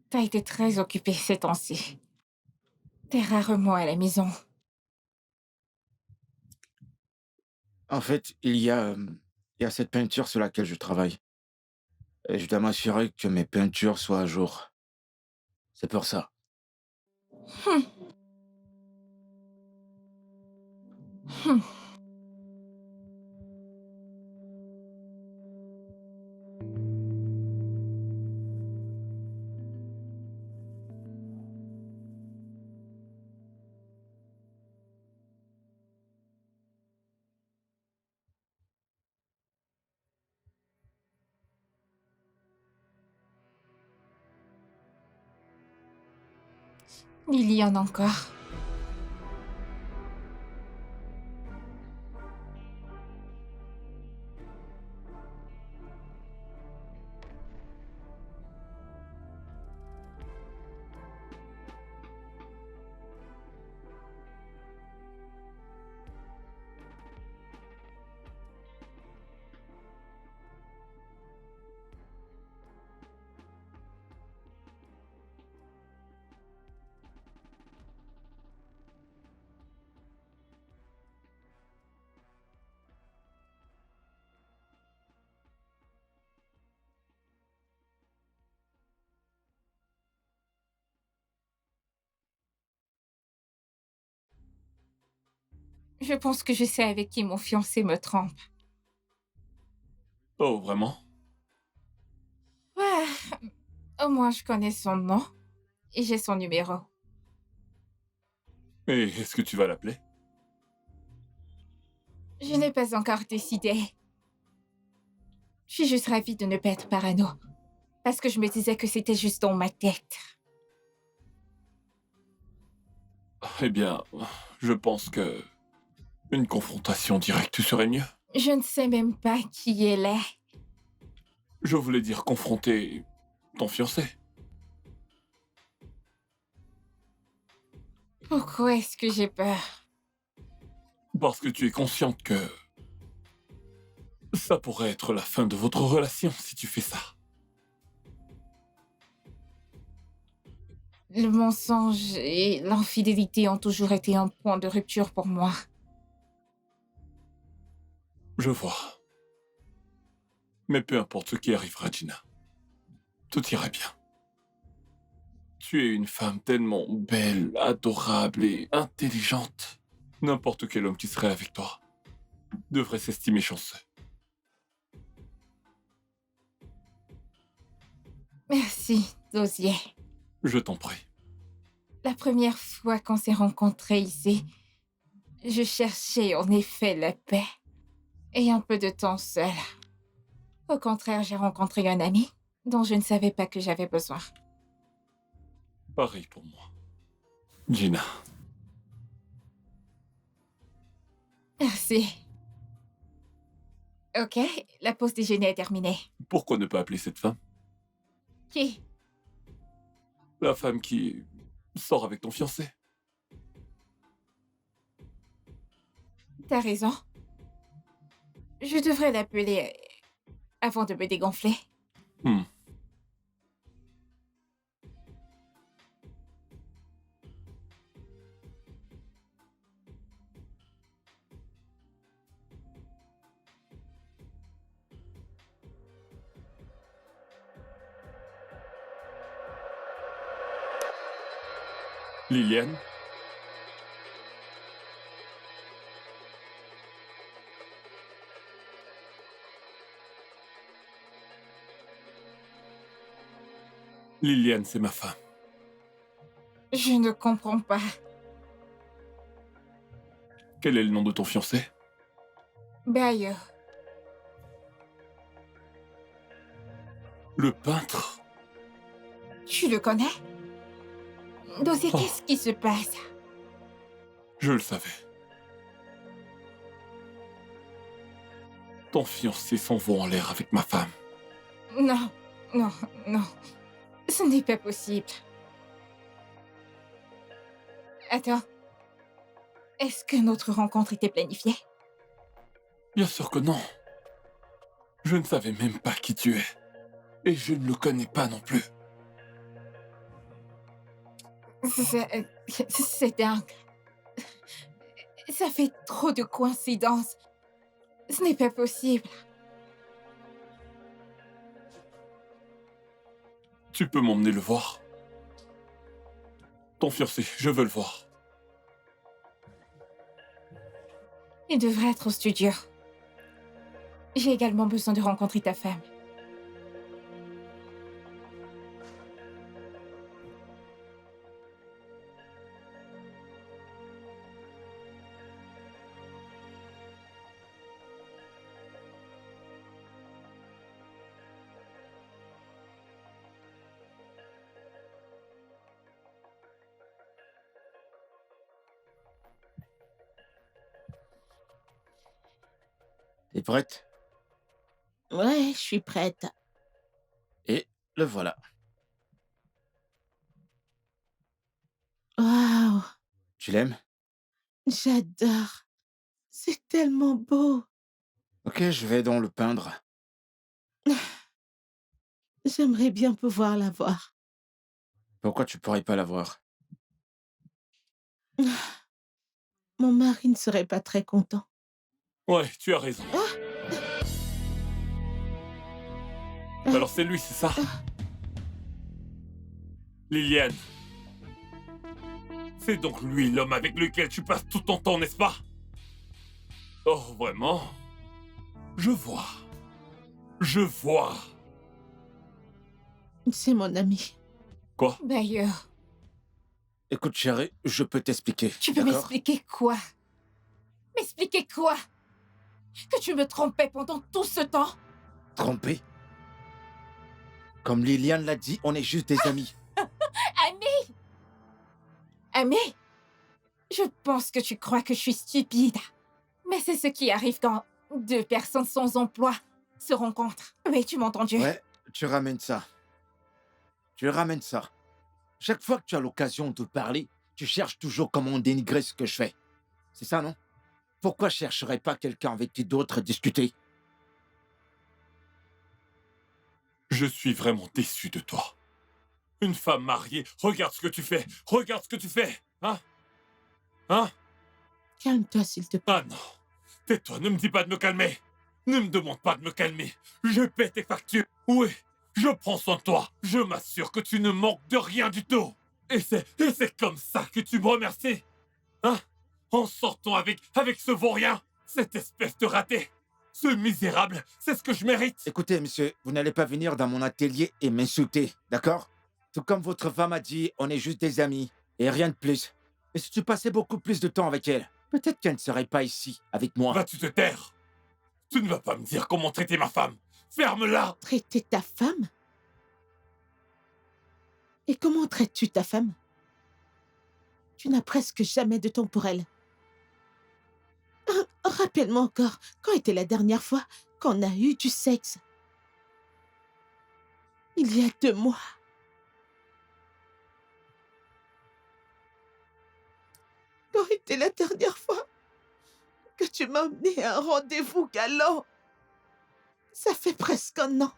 S1: t'as été très occupée ces temps-ci. T'es rarement à la maison.
S5: En fait, il y a cette peinture sur laquelle je travaille. Et je dois m'assurer que mes peintures soient à jour. C'est pour ça.
S1: Hum, hum. Il y en a encore. Je pense que je sais avec qui mon fiancé me trompe.
S3: Oh, vraiment?
S1: Ouais, au moins je connais son nom et j'ai son numéro.
S3: Et est-ce que tu vas l'appeler?
S1: Je n'ai pas encore décidé. Je suis juste ravie de ne pas être parano. Parce que je me disais que c'était juste dans ma tête.
S3: Eh bien, je pense que une confrontation directe serait mieux.
S1: Je ne sais même pas qui elle est.
S3: Je voulais dire confronter ton fiancé.
S1: Pourquoi est-ce que j'ai peur?
S3: Parce que tu es consciente que ça pourrait être la fin de votre relation si tu fais ça.
S1: Le mensonge et l'infidélité ont toujours été un point de rupture pour moi.
S3: Je vois. Mais peu importe ce qui arrivera, Gina. Tout ira bien. Tu es une femme tellement belle, adorable et intelligente. N'importe quel homme qui serait avec toi devrait s'estimer chanceux.
S1: Merci, Dosier.
S3: Je t'en prie.
S1: La première fois qu'on s'est rencontrés ici, je cherchais en effet la paix et un peu de temps seul. Au contraire, j'ai rencontré un ami dont je ne savais pas que j'avais besoin.
S3: Pareil pour moi. Gina,
S1: Merci. Ok, la pause déjeuner est terminée.
S3: pourquoi ne pas appeler cette femme?
S1: Qui?
S3: La femme qui sort avec ton fiancé.
S1: T'as raison. Je devrais l'appeler avant de me dégonfler.
S3: Hmm. Liliane? Liliane, c'est ma femme.
S1: Je ne comprends pas.
S3: Quel est le nom de ton fiancé?
S1: Bayo,
S3: Le peintre?
S1: tu le connais? Dossier,
S3: Oh.
S1: qu'est-ce qui se passe?
S3: Je le savais. Ton fiancé s'envole en l'air avec ma femme.
S1: Non, non, non. Ce n'est pas possible. Attends. Est-ce que notre rencontre était planifiée?
S3: Bien sûr que non. Je ne savais même pas qui tu es. Et je ne le connais pas non plus.
S1: C'est dingue. Ça fait trop de coïncidences. Ce n'est pas possible.
S3: Tu peux m'emmener le voir? Ton fiancé, je veux le voir.
S1: Il devrait être au studio. J'ai également besoin de rencontrer ta femme.
S5: T'es prête?
S6: Ouais, je suis prête.
S5: Et le voilà.
S6: Waouh,
S5: Tu l'aimes?
S6: j'adore. C'est tellement beau.
S5: Ok, je vais donc le peindre.
S6: J'aimerais bien pouvoir la voir.
S5: Pourquoi tu pourrais pas la voir?
S6: Mon mari ne serait pas très content.
S3: Ouais, tu as raison. Alors c'est lui, c'est ça? Liliane. C'est donc lui l'homme avec lequel tu passes tout ton temps, n'est-ce pas? Oh, vraiment? Je vois. Je vois.
S6: C'est mon ami.
S3: Quoi?
S1: Bayo,
S5: Écoute, chérie, je peux t'expliquer.
S1: tu peux
S5: d'accord?
S1: m'expliquer quoi? M'expliquer quoi? Que tu me trompais pendant tout ce temps?
S5: Trompé? Comme Liliane l'a dit, on est juste des amis.
S1: Ami! Ami! Je pense que tu crois que je suis stupide. Mais c'est ce qui arrive quand deux personnes sans emploi se rencontrent. Oui, tu m'as entendu?
S5: Ouais, tu ramènes ça. Tu ramènes ça. Chaque fois que tu as l'occasion de parler, tu cherches toujours comment dénigrer ce que je fais. C'est ça, non? Pourquoi chercherais pas quelqu'un avec qui d'autres discuter?
S3: Je suis vraiment déçu de toi. Une femme mariée, regarde ce que tu fais. Regarde ce que tu fais. Hein? Hein?
S6: Calme-toi, s'il te plaît.
S3: Ah non. Tais-toi, ne me dis pas de me calmer. Ne me demande pas de me calmer. Je paie tes factures. Oui, je prends soin de toi. Je m'assure que tu ne manques de rien du tout. Et c'est comme ça que tu me remercies. Hein? En sortant avec ce vaurien. Cette espèce de raté. Ce misérable, c'est ce que je mérite.
S5: Écoutez, monsieur, vous n'allez pas venir dans mon atelier et m'insulter, d'accord? Tout comme votre femme a dit, on est juste des amis, et rien de plus. Et si tu passais beaucoup plus de temps avec elle, peut-être qu'elle ne serait pas ici, avec moi.
S3: Vas-tu te taire? Tu ne vas pas me dire comment traiter ma femme. Ferme-la!
S6: Traiter ta femme? Et comment traites-tu ta femme? Tu n'as presque jamais de temps pour elle. Rappelle-moi encore, quand était la dernière fois qu'on a eu du sexe? Il y a 2 mois. Quand était la dernière fois que tu m'as emmené à un rendez-vous galant? Ça fait presque un an.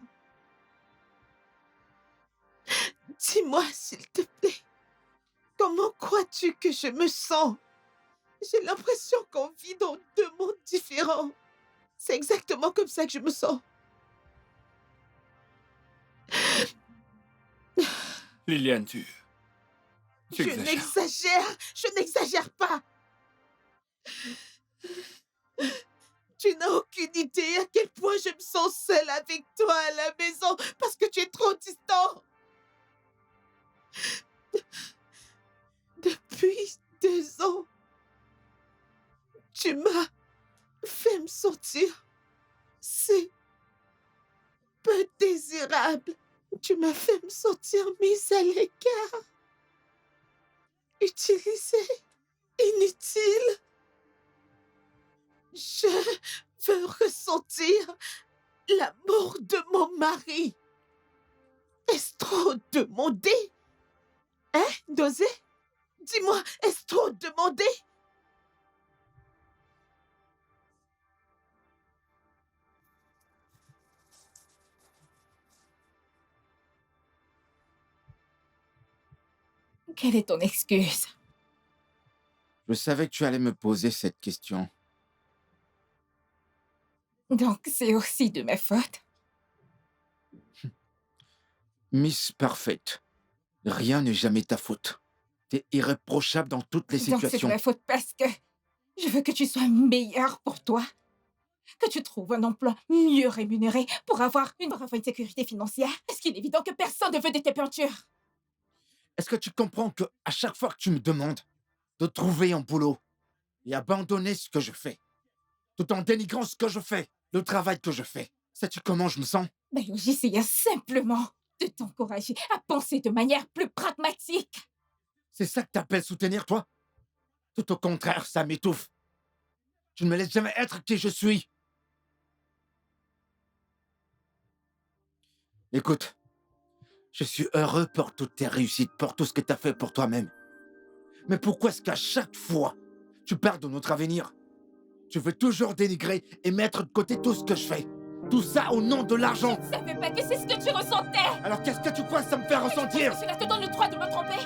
S6: Dis-moi, s'il te plaît, comment crois-tu que je me sens? J'ai l'impression qu'on vit dans deux mondes différents. C'est exactement comme ça que je me sens.
S3: Liliane, tu
S6: Je
S3: exagères.
S6: je n'exagère pas. Tu n'as aucune idée à quel point je me sens seule avec toi à la maison parce que tu es trop distant. Depuis 2 ans, tu m'as fait me sentir si peu désirable. Tu m'as fait me sentir mise à l'écart, utilisée, inutile. Je veux ressentir l'amour de mon mari. Est-ce trop demandé? Hein, Dosé? Dis-moi, est-ce trop demandé?
S1: Quelle est ton excuse?
S5: Je savais que tu allais me poser cette question.
S1: Donc c'est aussi de ma faute.
S5: Miss Parfaite, rien n'est jamais ta faute. T'es irréprochable dans toutes les
S1: Donc c'est de
S5: situations.
S1: ma faute parce que je veux que tu sois meilleur pour toi. Que tu trouves un emploi mieux rémunéré pour avoir une sécurité financière. Est-ce qu'il est évident que personne ne veut de tes peintures?
S5: Est-ce que tu comprends que à chaque fois que tu me demandes de trouver un boulot et abandonner ce que je fais, tout en dénigrant ce que je fais, le travail que je fais, sais-tu comment je me sens?
S1: Ben, j'essayais simplement de t'encourager à penser de manière plus pragmatique.
S5: C'est ça que t'appelles soutenir, toi? Tout au contraire, ça m'étouffe. Tu ne me laisses jamais être qui je suis. Écoute, je suis heureux pour toutes tes réussites, pour tout ce que t'as fait pour toi-même. Mais pourquoi est-ce qu'à chaque fois, tu parles de notre avenir? Tu veux toujours dénigrer et mettre de côté tout ce que je fais. Tout ça au nom de l'argent.
S1: Je ne savais pas que c'est ce que tu ressentais.
S5: Alors qu'est-ce que tu crois que ça me fait ressentir?
S1: Cela te donne le droit de me tromper.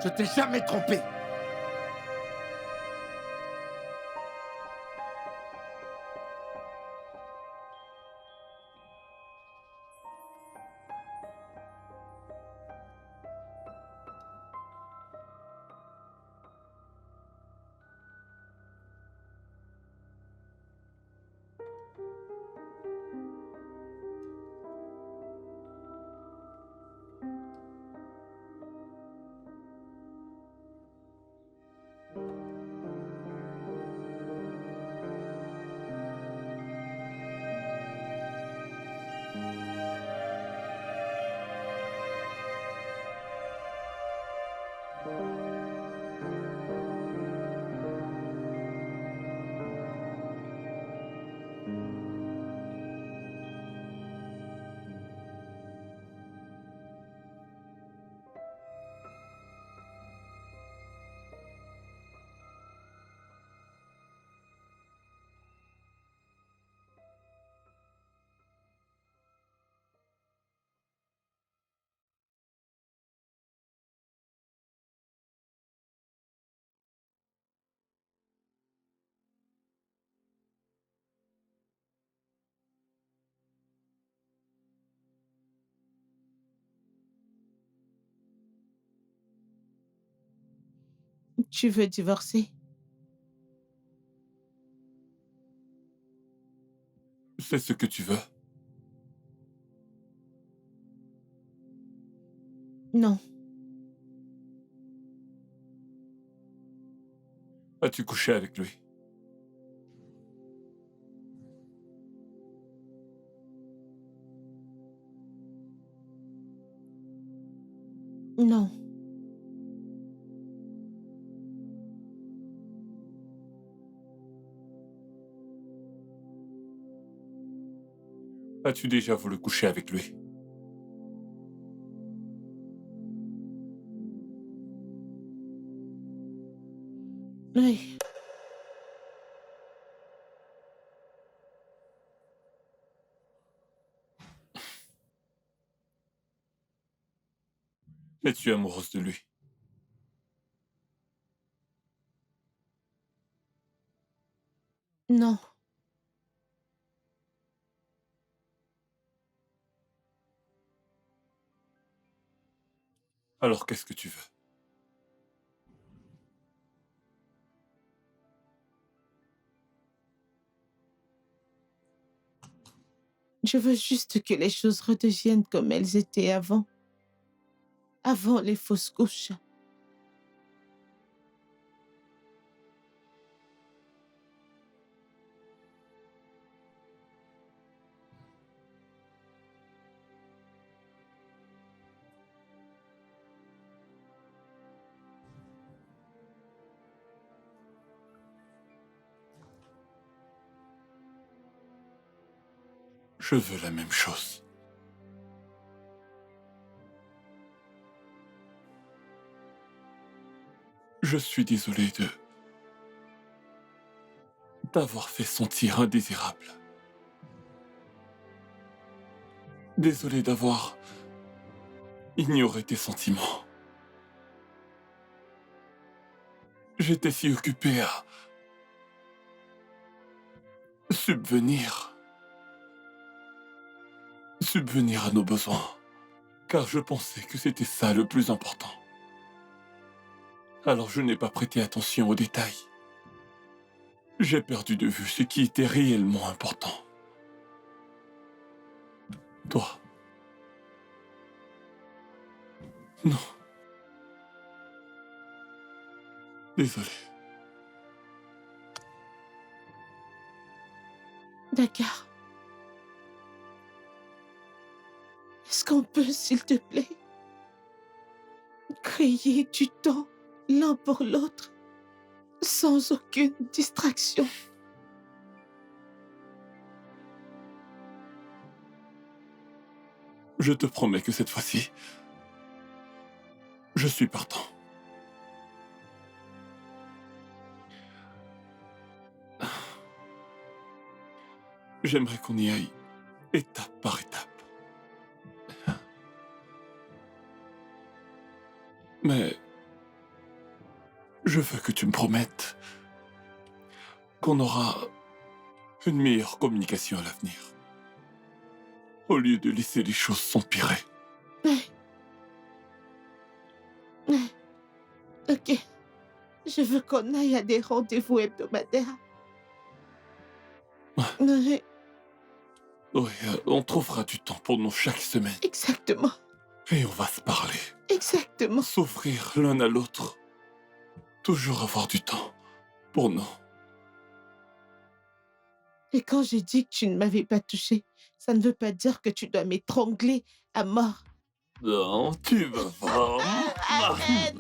S5: Je t'ai jamais trompé.
S6: Tu veux divorcer?
S3: C'est ce que tu veux.
S6: Non.
S3: As-tu couché avec lui?
S6: Non.
S3: As-tu déjà voulu coucher avec lui?
S6: Oui.
S3: Es-tu amoureuse de lui?
S6: Non.
S3: Alors qu'est-ce que tu veux?
S6: Je veux juste que les choses redeviennent comme elles étaient avant. Avant les fausses couches.
S3: Je veux la même chose. Je suis désolé de t'avoir fait sentir indésirable. Désolé d'avoir ignoré tes sentiments. J'étais si occupé à subvenir à nos besoins, car je pensais que c'était ça le plus important. Alors je n'ai pas prêté attention aux détails. J'ai perdu de vue ce qui était réellement important. Toi. Non. Désolé.
S6: D'accord. Est-ce qu'on peut, s'il te plaît, créer du temps l'un pour l'autre sans aucune distraction?
S3: Je te promets que cette fois-ci, je suis partant. J'aimerais qu'on y aille étape par étape. Mais je veux que tu me promettes qu'on aura une meilleure communication à l'avenir, au lieu de laisser les choses s'empirer.
S6: Ok. Je veux qu'on aille à des rendez-vous hebdomadaires. Oui,
S3: Oui, on trouvera du temps pour nous chaque semaine.
S6: exactement.
S3: Et on va se parler,
S6: Exactement.
S3: s'offrir l'un à l'autre. Toujours avoir du temps pour nous.
S6: Et quand j'ai dit que tu ne m'avais pas touché, ça ne veut pas dire que tu dois m'étrangler à mort.
S3: Non, tu vas voir.
S6: Arrête.